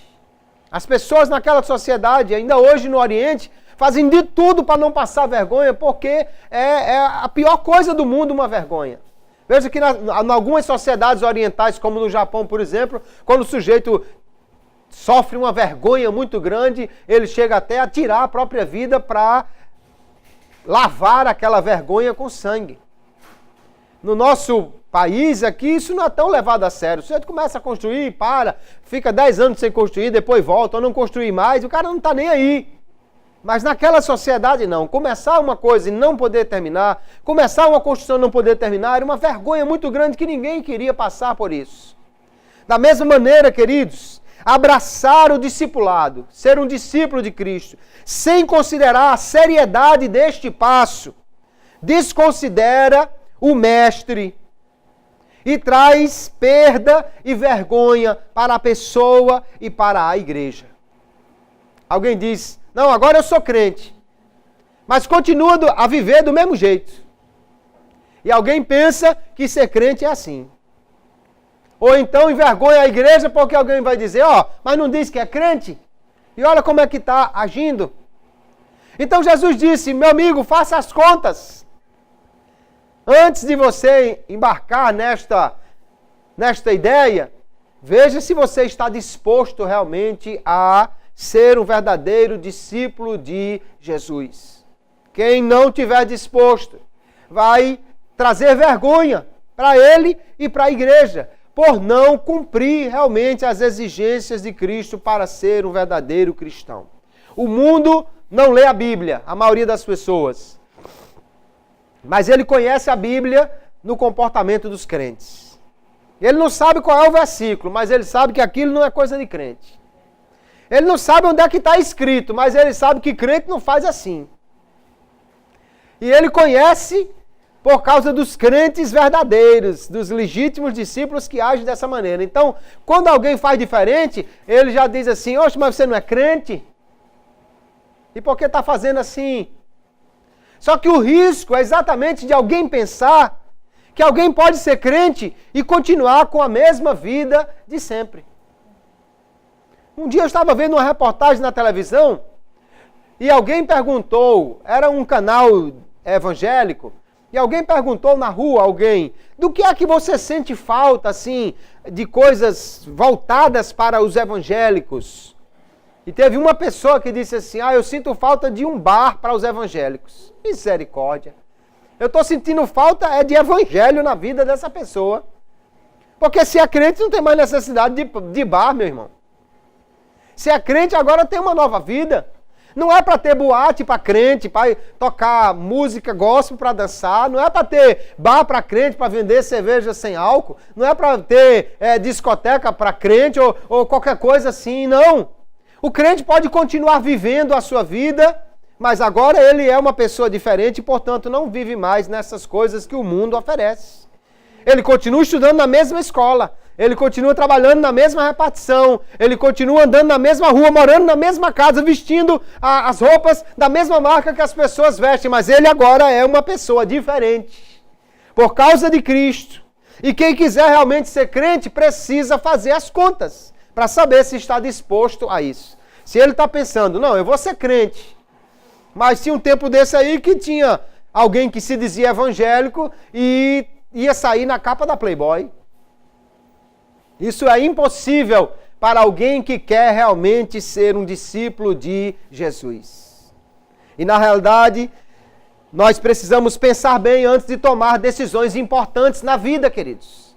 As pessoas naquela sociedade, ainda hoje no Oriente, fazem de tudo para não passar vergonha, porque é a pior coisa do mundo uma vergonha. Veja que em algumas sociedades orientais, como no Japão, por exemplo, quando o sujeito sofre uma vergonha muito grande, ele chega até a tirar a própria vida para lavar aquela vergonha com sangue. No nosso país aqui, isso não é tão levado a sério. O sujeito começa a construir, fica 10 anos sem construir, depois volta, ou não construir mais, o cara não está nem aí. Mas naquela sociedade não. Começar uma coisa e não poder terminar, começar uma construção e não poder terminar, era uma vergonha muito grande que ninguém queria passar por isso. Da mesma maneira, queridos, abraçar o discipulado, ser um discípulo de Cristo, sem considerar a seriedade deste passo, desconsidera o mestre e traz perda e vergonha para a pessoa e para a igreja. Alguém diz, não, agora eu sou crente, mas continua a viver do mesmo jeito. E alguém pensa que ser crente é assim. Ou então envergonha a igreja porque alguém vai dizer, mas não diz que é crente? E olha como é que está agindo. Então Jesus disse, meu amigo, faça as contas. Antes de você embarcar nesta ideia, veja se você está disposto realmente a ser um verdadeiro discípulo de Jesus. Quem não tiver disposto vai trazer vergonha para ele e para a igreja, por não cumprir realmente as exigências de Cristo para ser um verdadeiro cristão. O mundo não lê a Bíblia, a maioria das pessoas. Mas ele conhece a Bíblia no comportamento dos crentes. Ele não sabe qual é o versículo, mas ele sabe que aquilo não é coisa de crente. Ele não sabe onde é que está escrito, mas ele sabe que crente não faz assim. E ele conhece por causa dos crentes verdadeiros, dos legítimos discípulos que agem dessa maneira. Então, quando alguém faz diferente, ele já diz assim, oxe, mas você não é crente? E por que está fazendo assim? Só que o risco é exatamente de alguém pensar que alguém pode ser crente e continuar com a mesma vida de sempre. Um dia eu estava vendo uma reportagem na televisão e alguém perguntou, era um canal evangélico, e alguém perguntou na rua, do que é que você sente falta, assim, de coisas voltadas para os evangélicos? E teve uma pessoa que disse assim, eu sinto falta de um bar para os evangélicos. Misericórdia. Eu estou sentindo falta de evangelho na vida dessa pessoa. Porque se é crente, não tem mais necessidade de bar, meu irmão. Se é crente, agora tem uma nova vida. Não é para ter boate para crente, para tocar música gospel para dançar. Não é para ter bar para crente, para vender cerveja sem álcool. Não é para ter discoteca para crente ou qualquer coisa assim, não. O crente pode continuar vivendo a sua vida, mas agora ele é uma pessoa diferente e, portanto, não vive mais nessas coisas que o mundo oferece. Ele continua estudando na mesma escola. Ele continua trabalhando na mesma repartição, ele continua andando na mesma rua, morando na mesma casa, vestindo as roupas da mesma marca que as pessoas vestem, mas ele agora é uma pessoa diferente, por causa de Cristo. E quem quiser realmente ser crente precisa fazer as contas, para saber se está disposto a isso. Se ele está pensando, não, eu vou ser crente, mas tinha um tempo desse aí que tinha alguém que se dizia evangélico e ia sair na capa da Playboy. Isso é impossível para alguém que quer realmente ser um discípulo de Jesus. E na realidade, nós precisamos pensar bem antes de tomar decisões importantes na vida, queridos.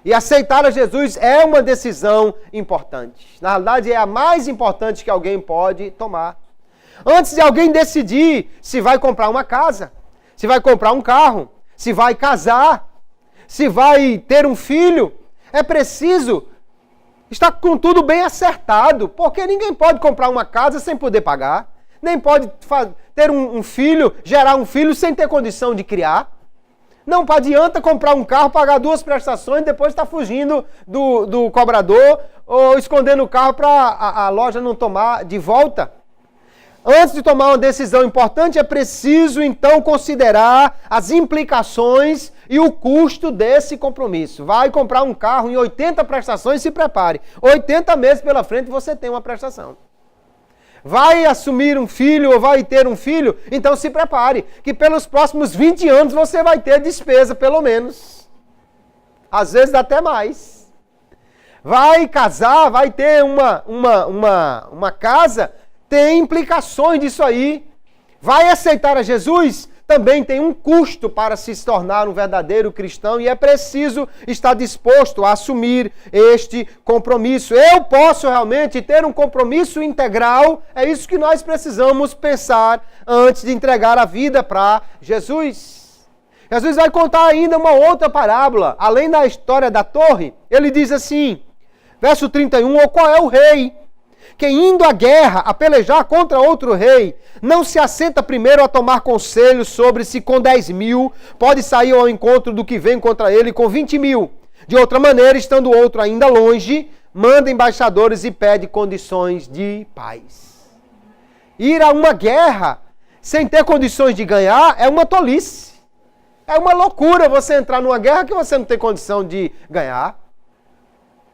E aceitar a Jesus é uma decisão importante. Na realidade, é a mais importante que alguém pode tomar. Antes de alguém decidir se vai comprar uma casa, se vai comprar um carro, se vai casar, se vai ter um filho, é preciso estar com tudo bem acertado, porque ninguém pode comprar uma casa sem poder pagar, nem pode ter um filho, gerar um filho sem ter condição de criar. Não adianta comprar um carro, pagar 2 prestações e depois estar fugindo do cobrador ou escondendo o carro para a loja não tomar de volta. Antes de tomar uma decisão importante, é preciso então considerar as implicações e o custo desse compromisso. Vai comprar um carro em 80 prestações, se prepare. 80 meses pela frente você tem uma prestação. Vai assumir um filho ou vai ter um filho, então se prepare, que pelos próximos 20 anos você vai ter despesa, pelo menos. Às vezes até mais. Vai casar, vai ter uma casa, tem implicações disso aí. Vai aceitar a Jesus? Também tem um custo para se tornar um verdadeiro cristão e é preciso estar disposto a assumir este compromisso. Eu posso realmente ter um compromisso integral? É isso que nós precisamos pensar antes de entregar a vida para Jesus. Jesus vai contar ainda uma outra parábola, além da história da torre. Ele diz assim, verso 31, ou qual é o rei que indo à guerra, a pelejar contra outro rei, não se assenta primeiro a tomar conselho sobre se com 10.000 pode sair ao encontro do que vem contra ele com 20.000. De outra maneira, estando o outro ainda longe, manda embaixadores e pede condições de paz. Ir a uma guerra sem ter condições de ganhar é uma tolice. É uma loucura você entrar numa guerra que você não tem condição de ganhar.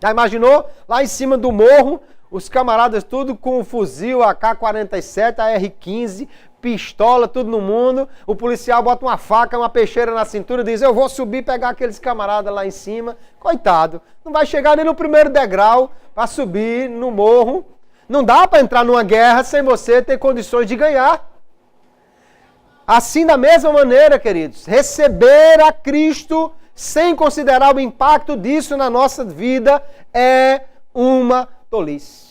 Já imaginou? Lá em cima do morro, os camaradas tudo com o fuzil AK-47, AR-15, pistola, tudo no mundo. O policial bota uma faca, uma peixeira na cintura e diz, eu vou subir e pegar aqueles camaradas lá em cima. Coitado, não vai chegar nem no primeiro degrau para subir no morro. Não dá para entrar numa guerra sem você ter condições de ganhar. Assim, da mesma maneira, queridos, receber a Cristo sem considerar o impacto disso na nossa vida é uma tolice.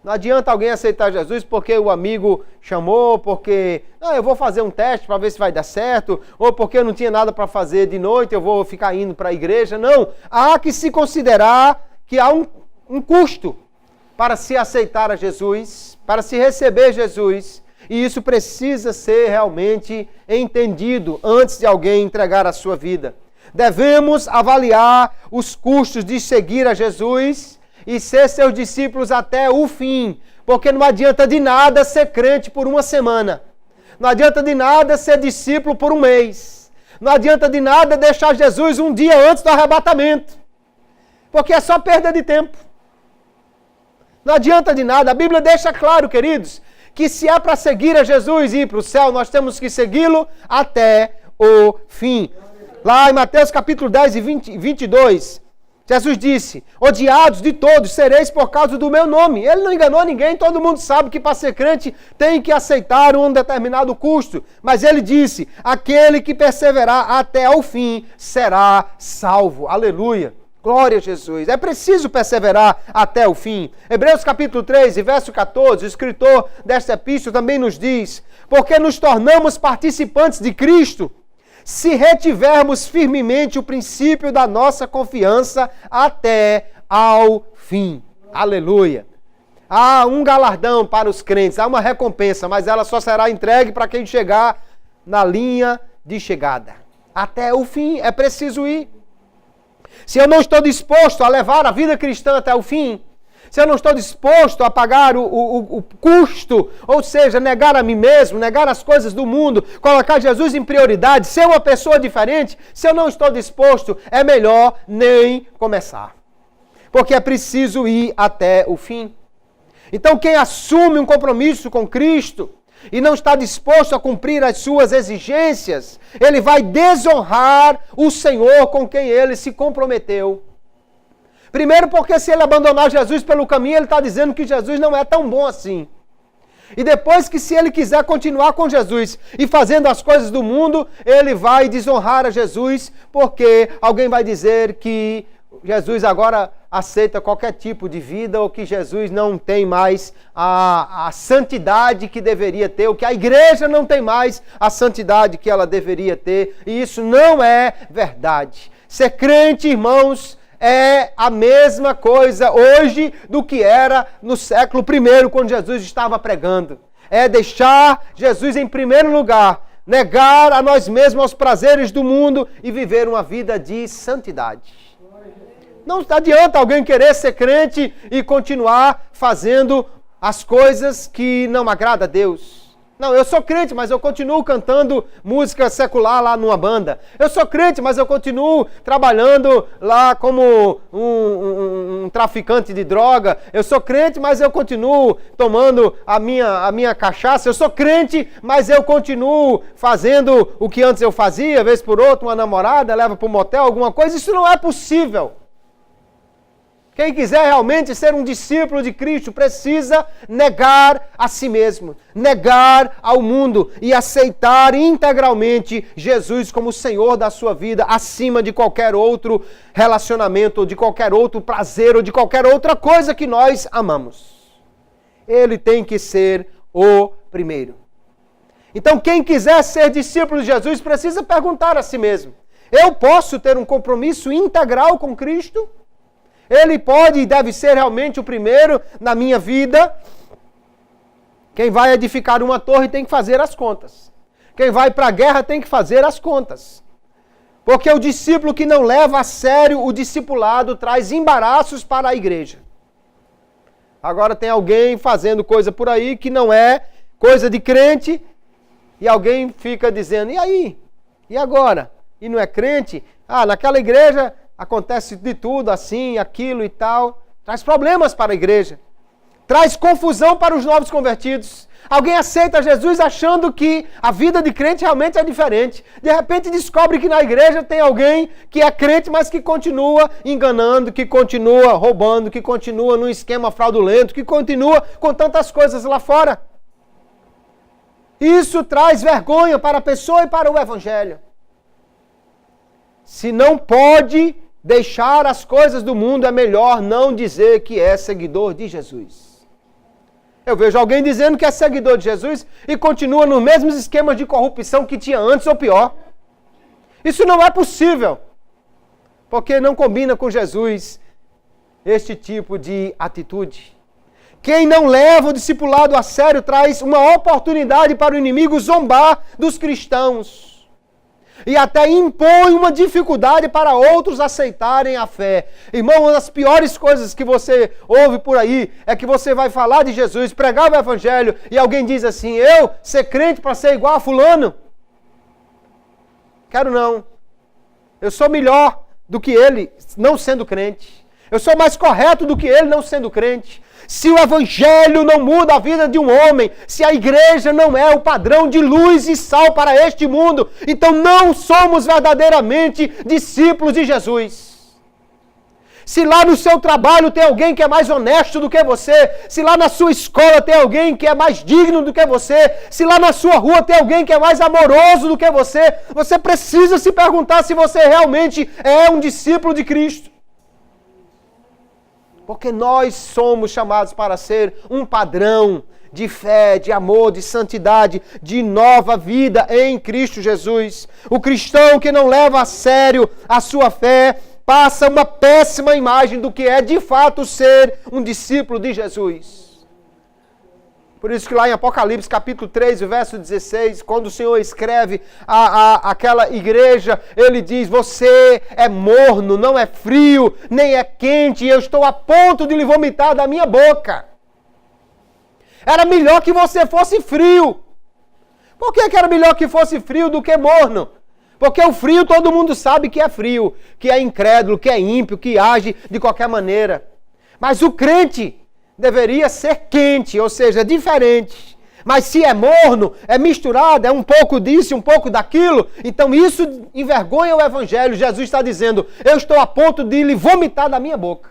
Não adianta alguém aceitar Jesus porque o amigo chamou, porque eu vou fazer um teste para ver se vai dar certo, ou porque eu não tinha nada para fazer de noite, eu vou ficar indo para a igreja. Não, há que se considerar que há um custo para se aceitar a Jesus, para se receber Jesus, e isso precisa ser realmente entendido antes de alguém entregar a sua vida. Devemos avaliar os custos de seguir a Jesus e ser seus discípulos até o fim, porque não adianta de nada ser crente por uma semana, não adianta de nada ser discípulo por um mês, não adianta de nada deixar Jesus um dia antes do arrebatamento, porque é só perda de tempo. Não adianta de nada, a Bíblia deixa claro, queridos, que se é para seguir a Jesus e ir para o céu, nós temos que segui-lo até o fim. Lá em Mateus capítulo 10 e 22, Jesus disse, odiados de todos sereis por causa do meu nome. Ele não enganou ninguém, todo mundo sabe que para ser crente tem que aceitar um determinado custo. Mas ele disse, aquele que perseverar até o fim será salvo. Aleluia. Glória a Jesus. É preciso perseverar até o fim. Hebreus capítulo 3, verso 14, o escritor desta epístola também nos diz, porque nos tornamos participantes de Cristo, se retivermos firmemente o princípio da nossa confiança até ao fim. Aleluia. Há um galardão para os crentes, há uma recompensa, mas ela só será entregue para quem chegar na linha de chegada. Até o fim é preciso ir. Se eu não estou disposto a levar a vida cristã até o fim, se eu não estou disposto a pagar o custo, ou seja, negar a mim mesmo, negar as coisas do mundo, colocar Jesus em prioridade, ser uma pessoa diferente, se eu não estou disposto, é melhor nem começar. Porque é preciso ir até o fim. Então quem assume um compromisso com Cristo e não está disposto a cumprir as suas exigências, ele vai desonrar o Senhor com quem ele se comprometeu. Primeiro porque se ele abandonar Jesus pelo caminho, ele está dizendo que Jesus não é tão bom assim. E depois que se ele quiser continuar com Jesus e fazendo as coisas do mundo, ele vai desonrar a Jesus, porque alguém vai dizer que Jesus agora aceita qualquer tipo de vida, ou que Jesus não tem mais a santidade que deveria ter, ou que a igreja não tem mais a santidade que ela deveria ter. E isso não é verdade. Ser crente, irmãos, é a mesma coisa hoje do que era no século I, quando Jesus estava pregando. É deixar Jesus em primeiro lugar, negar a nós mesmos aos prazeres do mundo e viver uma vida de santidade. Não adianta alguém querer ser crente e continuar fazendo as coisas que não agradam a Deus. Não, eu sou crente, mas eu continuo cantando música secular lá numa banda. Eu sou crente, mas eu continuo trabalhando lá como um traficante de droga. Eu sou crente, mas eu continuo tomando a minha cachaça. Eu sou crente, mas eu continuo fazendo o que antes eu fazia, vez por outra, uma namorada leva para um motel, alguma coisa. Isso não é possível. Quem quiser realmente ser um discípulo de Cristo precisa negar a si mesmo, negar ao mundo e aceitar integralmente Jesus como Senhor da sua vida, acima de qualquer outro relacionamento, ou de qualquer outro prazer, ou de qualquer outra coisa que nós amamos. Ele tem que ser o primeiro. Então, quem quiser ser discípulo de Jesus precisa perguntar a si mesmo: eu posso ter um compromisso integral com Cristo? Ele pode e deve ser realmente o primeiro na minha vida? Quem vai edificar uma torre tem que fazer as contas. Quem vai para a guerra tem que fazer as contas. Porque o discípulo que não leva a sério o discipulado traz embaraços para a igreja. Agora tem alguém fazendo coisa por aí que não é coisa de crente, e alguém fica dizendo, e aí? E agora? E não é crente? Ah, naquela igreja acontece de tudo, assim, aquilo e tal. Traz problemas para a igreja. Traz confusão para os novos convertidos. Alguém aceita Jesus achando que a vida de crente realmente é diferente. De repente descobre que na igreja tem alguém que é crente, mas que continua enganando, que continua roubando, que continua num esquema fraudulento, que continua com tantas coisas lá fora. Isso traz vergonha para a pessoa e para o evangelho. Se não pode deixar as coisas do mundo, é melhor não dizer que é seguidor de Jesus. Eu vejo alguém dizendo que é seguidor de Jesus e continua nos mesmos esquemas de corrupção que tinha antes ou pior. Isso não é possível, porque não combina com Jesus este tipo de atitude. Quem não leva o discipulado a sério traz uma oportunidade para o inimigo zombar dos cristãos. E até impõe uma dificuldade para outros aceitarem a fé. Irmão, uma das piores coisas que você ouve por aí é que você vai falar de Jesus, pregar o evangelho, e alguém diz assim, eu ser crente para ser igual a fulano? Quero não. Eu sou melhor do que ele não sendo crente. Eu sou mais correto do que ele não sendo crente. Se o evangelho não muda a vida de um homem, se a igreja não é o padrão de luz e sal para este mundo, então não somos verdadeiramente discípulos de Jesus. Se lá no seu trabalho tem alguém que é mais honesto do que você, se lá na sua escola tem alguém que é mais digno do que você, se lá na sua rua tem alguém que é mais amoroso do que você precisa se perguntar se você realmente é um discípulo de Cristo. Porque nós somos chamados para ser um padrão de fé, de amor, de santidade, de nova vida em Cristo Jesus. O cristão que não leva a sério a sua fé passa uma péssima imagem do que é de fato ser um discípulo de Jesus. Por isso que lá em Apocalipse capítulo 3, verso 16, quando o Senhor escreve aquela igreja, ele diz, você é morno, não é frio, nem é quente, e eu estou a ponto de lhe vomitar da minha boca. Era melhor que você fosse frio. Por que era melhor que fosse frio do que morno? Porque o frio todo mundo sabe que é frio, que é incrédulo, que é ímpio, que age de qualquer maneira. Mas o crente deveria ser quente, ou seja, diferente. Mas se é morno, é misturado, é um pouco disso, um pouco daquilo, então isso envergonha o Evangelho. Jesus está dizendo, eu estou a ponto de lhe vomitar da minha boca.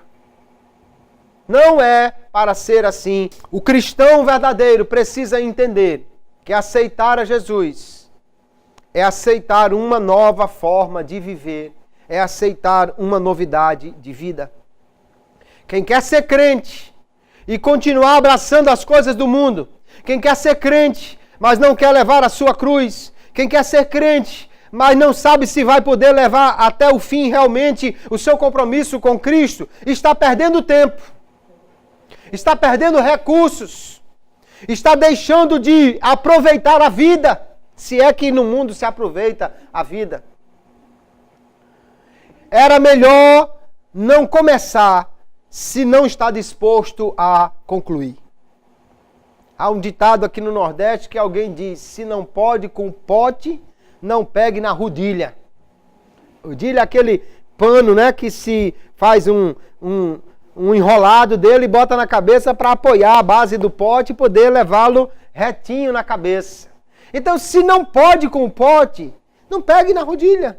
Não é para ser assim. O cristão verdadeiro precisa entender que aceitar a Jesus é aceitar uma nova forma de viver, é aceitar uma novidade de vida. Quem quer ser crente e continuar abraçando as coisas do mundo, quem quer ser crente, mas não quer levar a sua cruz, quem quer ser crente, mas não sabe se vai poder levar até o fim realmente o seu compromisso com Cristo, está perdendo tempo, está perdendo recursos, está deixando de aproveitar a vida, se é que no mundo se aproveita a vida. Era melhor não começar se não está disposto a concluir. Há um ditado aqui no Nordeste que alguém diz, se não pode com pote, não pegue na rodilha. Rodilha é aquele pano, né, que se faz um enrolado dele e bota na cabeça para apoiar a base do pote e poder levá-lo retinho na cabeça. Então, se não pode com o pote, não pegue na rodilha.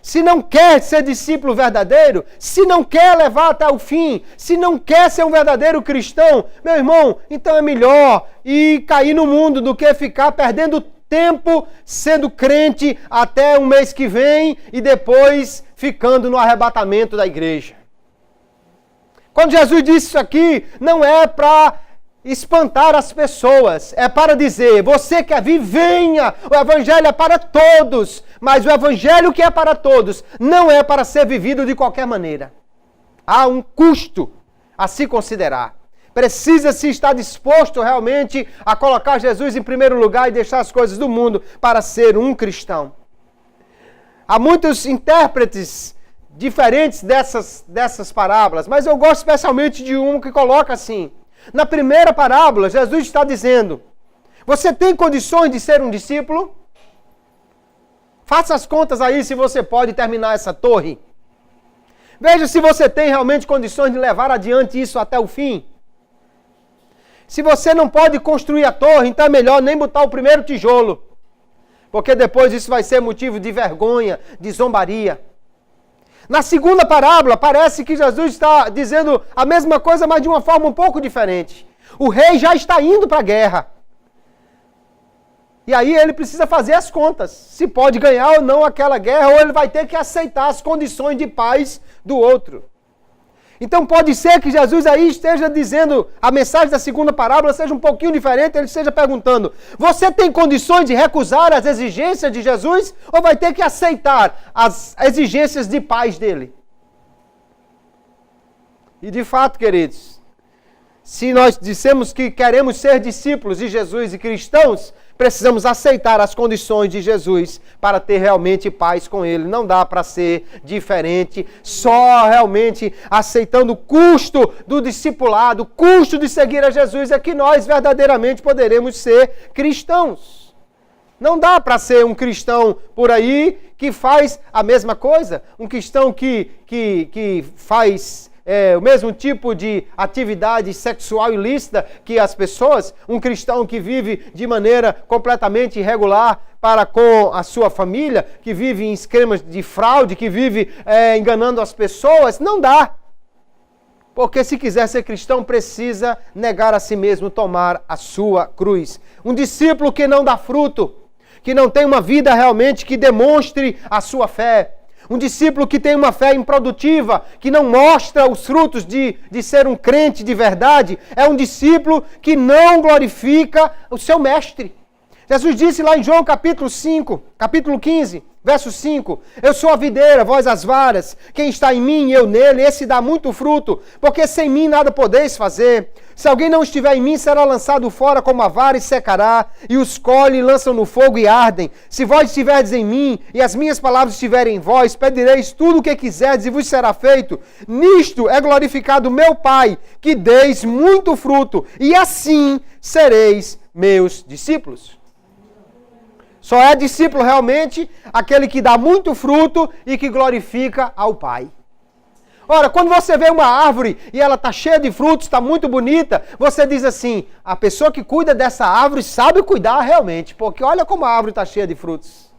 Se não quer ser discípulo verdadeiro, se não quer levar até o fim, se não quer ser um verdadeiro cristão, meu irmão, então é melhor ir cair no mundo do que ficar perdendo tempo sendo crente até o mês que vem e depois ficando no arrebatamento da igreja. Quando Jesus disse isso aqui, não é para espantar as pessoas, é para dizer, você quer vir, venha, o evangelho é para todos, mas o evangelho que é para todos não é para ser vivido de qualquer maneira. Há um custo a se considerar. Precisa-se estar disposto realmente a colocar Jesus em primeiro lugar e deixar as coisas do mundo para ser um cristão. Há muitos intérpretes diferentes dessas parábolas, mas eu gosto especialmente de um que coloca assim. Na primeira parábola, Jesus está dizendo, você tem condições de ser um discípulo? Faça as contas aí se você pode terminar essa torre. Veja se você tem realmente condições de levar adiante isso até o fim. Se você não pode construir a torre, então é melhor nem botar o primeiro tijolo. Porque depois isso vai ser motivo de vergonha, de zombaria. Na segunda parábola, parece que Jesus está dizendo a mesma coisa, mas de uma forma um pouco diferente. O rei já está indo para a guerra. E aí ele precisa fazer as contas. Se pode ganhar ou não aquela guerra, ou ele vai ter que aceitar as condições de paz do outro. Então pode ser que Jesus aí esteja dizendo, a mensagem da segunda parábola seja um pouquinho diferente, ele esteja perguntando, você tem condições de recusar as exigências de Jesus ou vai ter que aceitar as exigências de paz dele? E de fato, queridos, se nós dissemos que queremos ser discípulos de Jesus e cristãos, precisamos aceitar as condições de Jesus para ter realmente paz com Ele. Não dá para ser diferente, só realmente aceitando o custo do discipulado, o custo de seguir a Jesus é que nós verdadeiramente poderemos ser cristãos. Não dá para ser um cristão por aí que faz a mesma coisa, um cristão que faz o mesmo tipo de atividade sexual ilícita que as pessoas, um cristão que vive de maneira completamente irregular para com a sua família, que vive em esquemas de fraude, que vive enganando as pessoas, não dá. Porque se quiser ser cristão, precisa negar a si mesmo, tomar a sua cruz. Um discípulo que não dá fruto, que não tem uma vida realmente que demonstre a sua fé. Um discípulo que tem uma fé improdutiva, que não mostra os frutos de ser um crente de verdade, é um discípulo que não glorifica o seu mestre. Jesus disse lá em João capítulo 15, verso 5, eu sou a videira, vós as varas, quem está em mim e eu nele, esse dá muito fruto, porque sem mim nada podeis fazer. Se alguém não estiver em mim, será lançado fora como a vara e secará, e os colhem e lançam no fogo e ardem. Se vós estiverdes em mim, e as minhas palavras estiverem em vós, pedireis tudo o que quiserdes e vos será feito. Nisto é glorificado meu Pai, que deis muito fruto, e assim sereis meus discípulos. Só é discípulo realmente aquele que dá muito fruto e que glorifica ao Pai. Ora, quando você vê uma árvore e ela está cheia de frutos, está muito bonita, você diz assim, a pessoa que cuida dessa árvore sabe cuidar realmente, porque olha como a árvore está cheia de frutos.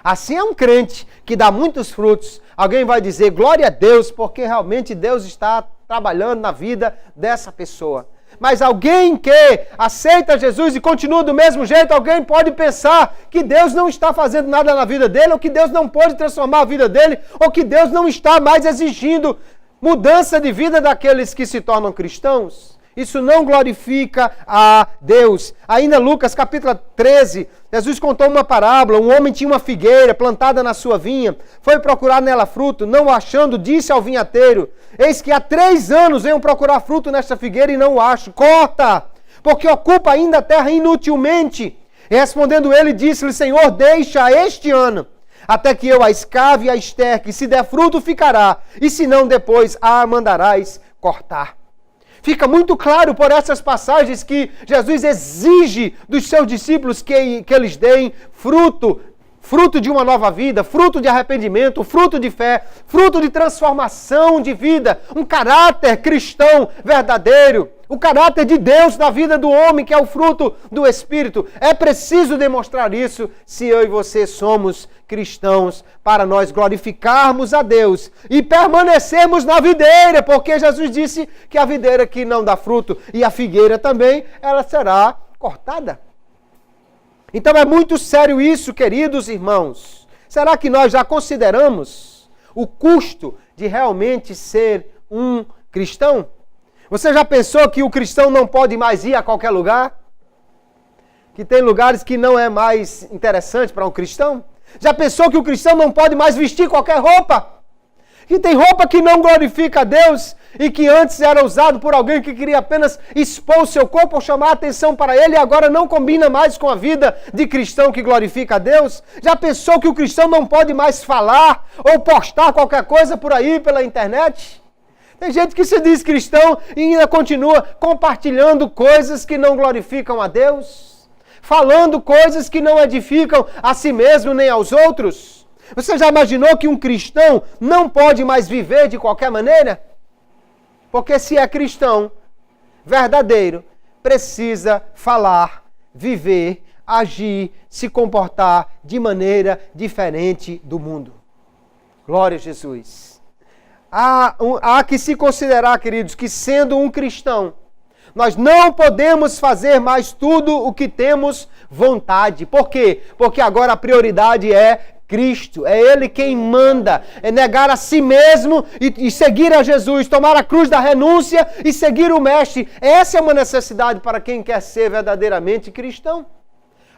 Assim é um crente que dá muitos frutos. Alguém vai dizer, glória a Deus, porque realmente Deus está trabalhando na vida dessa pessoa. Mas alguém que aceita Jesus e continua do mesmo jeito, alguém pode pensar que Deus não está fazendo nada na vida dele, ou que Deus não pode transformar a vida dele, ou que Deus não está mais exigindo mudança de vida daqueles que se tornam cristãos. Isso não glorifica a Deus. Ainda Lucas capítulo 13, Jesus contou uma parábola. Um homem tinha uma figueira plantada na sua vinha, foi procurar nela fruto, não o achando, disse ao vinhateiro, eis que há 3 anos venho procurar fruto nesta figueira e não o acho. Corta, porque ocupa ainda a terra inutilmente. E respondendo ele, disse-lhe, Senhor, deixa este ano, até que eu a escave e a esterque, se der fruto ficará, e se não depois a mandarás cortar. Fica muito claro por essas passagens que Jesus exige dos seus discípulos que eles deem fruto de uma nova vida, fruto de arrependimento, fruto de fé, fruto de transformação de vida, um caráter cristão verdadeiro, o caráter de Deus na vida do homem, que é o fruto do Espírito. É preciso demonstrar isso se eu e você somos cristãos, para nós glorificarmos a Deus e permanecermos na videira, porque Jesus disse que a videira que não dá fruto e a figueira também, ela será cortada. Então é muito sério isso, queridos irmãos. Será que nós já consideramos o custo de realmente ser um cristão? Você já pensou que o cristão não pode mais ir a qualquer lugar? Que tem lugares que não é mais interessante para um cristão? Já pensou que o cristão não pode mais vestir qualquer roupa? Que tem roupa que não glorifica a Deus e que antes era usado por alguém que queria apenas expor o seu corpo ou chamar a atenção para ele e agora não combina mais com a vida de cristão que glorifica a Deus? Já pensou que o cristão não pode mais falar ou postar qualquer coisa por aí pela internet? Tem gente que se diz cristão e ainda continua compartilhando coisas que não glorificam a Deus, falando coisas que não edificam a si mesmo nem aos outros. Você já imaginou que um cristão não pode mais viver de qualquer maneira? Porque se é cristão verdadeiro, precisa falar, viver, agir, se comportar de maneira diferente do mundo. Glória a Jesus. Há que se considerar, queridos, que sendo um cristão, nós não podemos fazer mais tudo o que temos vontade. Por quê? Porque agora a prioridade é Cristo, é Ele quem manda, é negar a si mesmo e seguir a Jesus, tomar a cruz da renúncia e seguir o Mestre. Essa é uma necessidade para quem quer ser verdadeiramente cristão.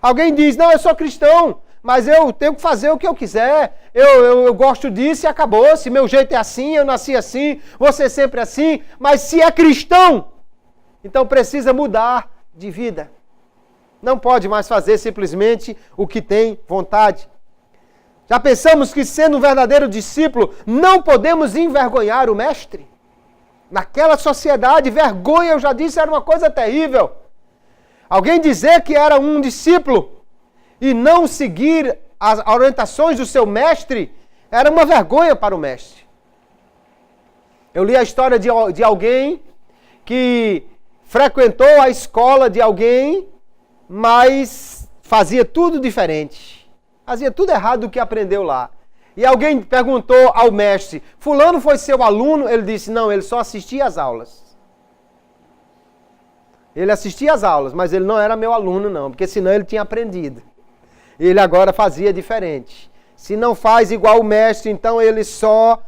Alguém diz, não, eu sou cristão, mas eu tenho que fazer o que eu quiser, eu gosto disso e acabou, se meu jeito é assim, eu nasci assim, você sempre assim, mas se é cristão, então precisa mudar de vida. Não pode mais fazer simplesmente o que tem vontade. Já pensamos que sendo um verdadeiro discípulo, não podemos envergonhar o mestre? Naquela sociedade, vergonha, eu já disse, era uma coisa terrível. Alguém dizer que era um discípulo e não seguir as orientações do seu mestre, era uma vergonha para o mestre. Eu li a história de alguém que frequentou a escola de alguém, mas fazia tudo diferente. Fazia tudo errado do que aprendeu lá. e alguém perguntou ao mestre, fulano foi seu aluno? Ele disse, não, ele só assistia às aulas. Ele assistia às aulas, mas ele não era meu aluno não, porque senão ele tinha aprendido. Ele agora fazia diferente. Se não faz igual o mestre, então ele só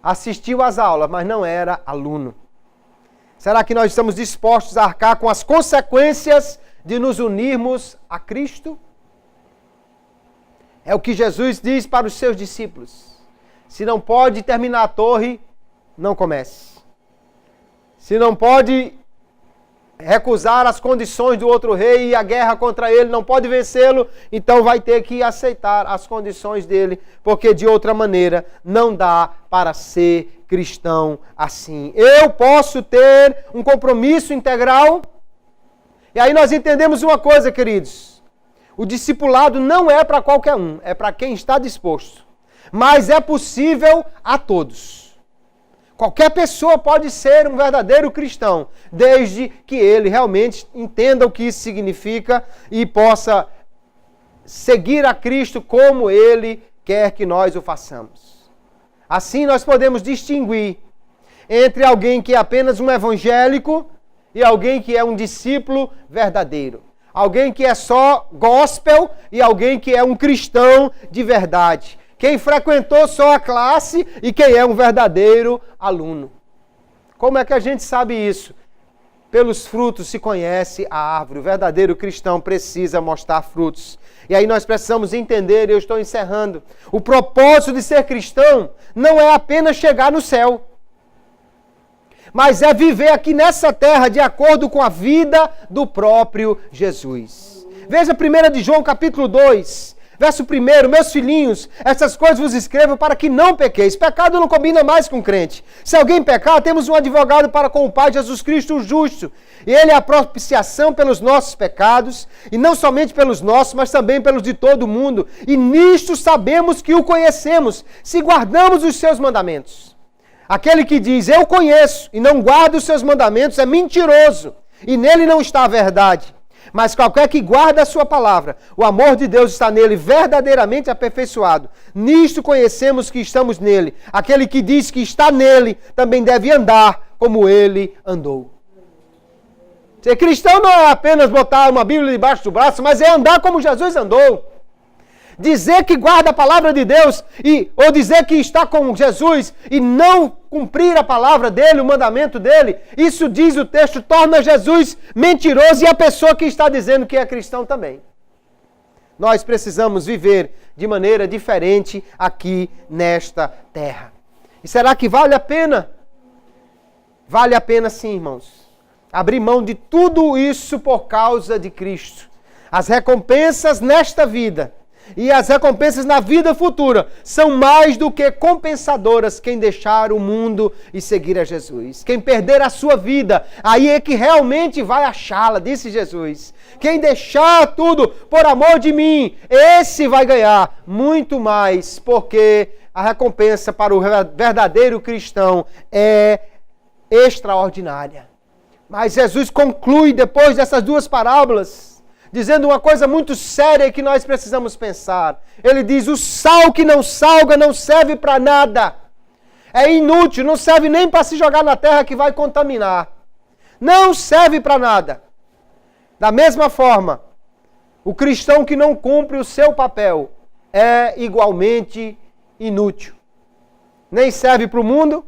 assistiu às aulas, mas não era aluno. Será que nós estamos dispostos a arcar com as consequências de nos unirmos a Cristo? É o que Jesus diz para os seus discípulos. Se não pode terminar a torre, não comece. Se não pode recusar as condições do outro rei e a guerra contra ele, não pode vencê-lo, então vai ter que aceitar as condições dele, porque de outra maneira não dá para ser cristão assim. Eu posso ter um compromisso integral? E aí nós entendemos uma coisa, queridos. O discipulado não é para qualquer um, é para quem está disposto. Mas é possível a todos. Qualquer pessoa pode ser um verdadeiro cristão, desde que ele realmente entenda o que isso significa e possa seguir a Cristo como Ele quer que nós o façamos. Assim nós podemos distinguir entre alguém que é apenas um evangélico e alguém que é um discípulo verdadeiro. Alguém que é só gospel e alguém que é um cristão de verdade. Quem frequentou só a classe e quem é um verdadeiro aluno. Como é que a gente sabe isso? Pelos frutos se conhece a árvore. O verdadeiro cristão precisa mostrar frutos. E aí nós precisamos entender, eu estou encerrando, o propósito de ser cristão não é apenas chegar no céu, mas é viver aqui nessa terra de acordo com a vida do próprio Jesus. Veja 1 de João capítulo 2, verso 1, meus filhinhos, essas coisas vos escrevo para que não pequeis. Pecado não combina mais com crente. Se alguém pecar, temos um advogado para com o Pai, Jesus Cristo o justo. E Ele é a propiciação pelos nossos pecados, e não somente pelos nossos, mas também pelos de todo mundo. E nisto sabemos que o conhecemos, se guardamos os seus mandamentos. Aquele que diz, eu conheço, e não guarda os seus mandamentos, é mentiroso, e nele não está a verdade. Mas qualquer que guarda a sua palavra, o amor de Deus está nele verdadeiramente aperfeiçoado. Nisto conhecemos que estamos nele. Aquele que diz que está nele, também deve andar como ele andou. Ser cristão não é apenas botar uma Bíblia debaixo do braço, mas é andar como Jesus andou. Dizer que guarda a palavra de Deus, ou dizer que está com Jesus e não cumprir a palavra dele, o mandamento dele, isso diz o texto, torna Jesus mentiroso e a pessoa que está dizendo que é cristão também. Nós precisamos viver de maneira diferente aqui nesta terra. E será que vale a pena? Vale a pena sim, irmãos. Abrir mão de tudo isso por causa de Cristo. As recompensas nesta vida e as recompensas na vida futura são mais do que compensadoras quem deixar o mundo e seguir a Jesus. Quem perder a sua vida, aí é que realmente vai achá-la, disse Jesus. Quem deixar tudo por amor de mim, esse vai ganhar muito mais, porque a recompensa para o verdadeiro cristão é extraordinária. Mas Jesus conclui depois dessas duas parábolas, dizendo uma coisa muito séria que nós precisamos pensar. Ele diz, o sal que não salga não serve para nada. É inútil, não serve nem para se jogar na terra que vai contaminar. Não serve para nada. Da mesma forma, o cristão que não cumpre o seu papel é igualmente inútil. Nem serve para o mundo,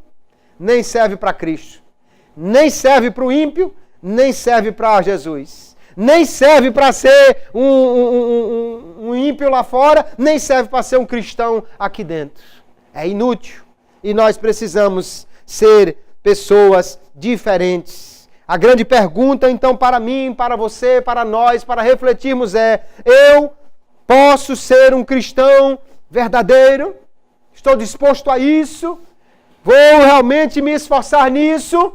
nem serve para Cristo. Nem serve para o ímpio, nem serve para Jesus. Nem serve para ser um ímpio lá fora, nem serve para ser um cristão aqui dentro. É inútil. E nós precisamos ser pessoas diferentes. A grande pergunta, então, para mim, para você, para nós, para refletirmos é, eu posso ser um cristão verdadeiro? Estou disposto a isso? Vou realmente me esforçar nisso?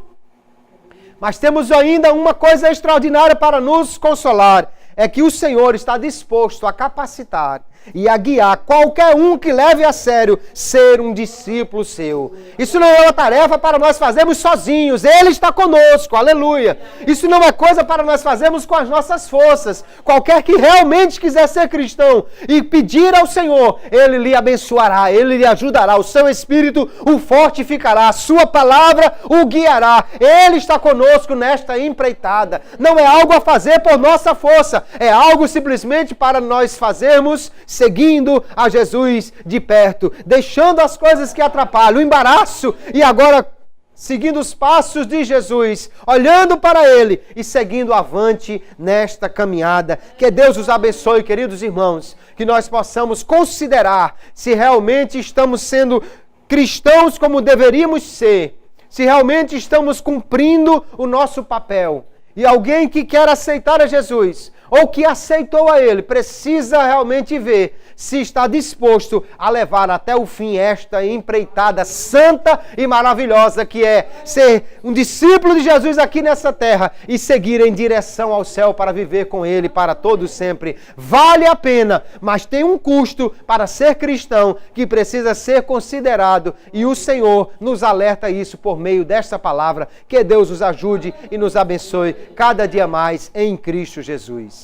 Mas temos ainda uma coisa extraordinária para nos consolar. É que o Senhor está disposto a capacitar e a guiar qualquer um que leve a sério ser um discípulo seu. Isso não é uma tarefa para nós fazermos sozinhos. Ele está conosco, aleluia. Isso não é coisa para nós fazermos com as nossas forças. Qualquer que realmente quiser ser cristão e pedir ao Senhor, Ele lhe abençoará, Ele lhe ajudará, o seu Espírito o fortificará, a sua palavra o guiará. Ele está conosco nesta empreitada. Não é algo a fazer por nossa força, é algo simplesmente para nós fazermos seguindo a Jesus de perto, deixando as coisas que atrapalham, o embaraço, e agora seguindo os passos de Jesus, olhando para Ele e seguindo avante nesta caminhada. Que Deus os abençoe, queridos irmãos, que nós possamos considerar se realmente estamos sendo cristãos como deveríamos ser, se realmente estamos cumprindo o nosso papel. E alguém que quer aceitar a Jesus, ou que aceitou a Ele, precisa realmente ver se está disposto a levar até o fim esta empreitada santa e maravilhosa que é ser um discípulo de Jesus aqui nessa terra e seguir em direção ao céu para viver com Ele para todo sempre. Vale a pena, mas tem um custo para ser cristão que precisa ser considerado, e o Senhor nos alerta isso por meio desta palavra. Que Deus os ajude e nos abençoe cada dia mais em Cristo Jesus.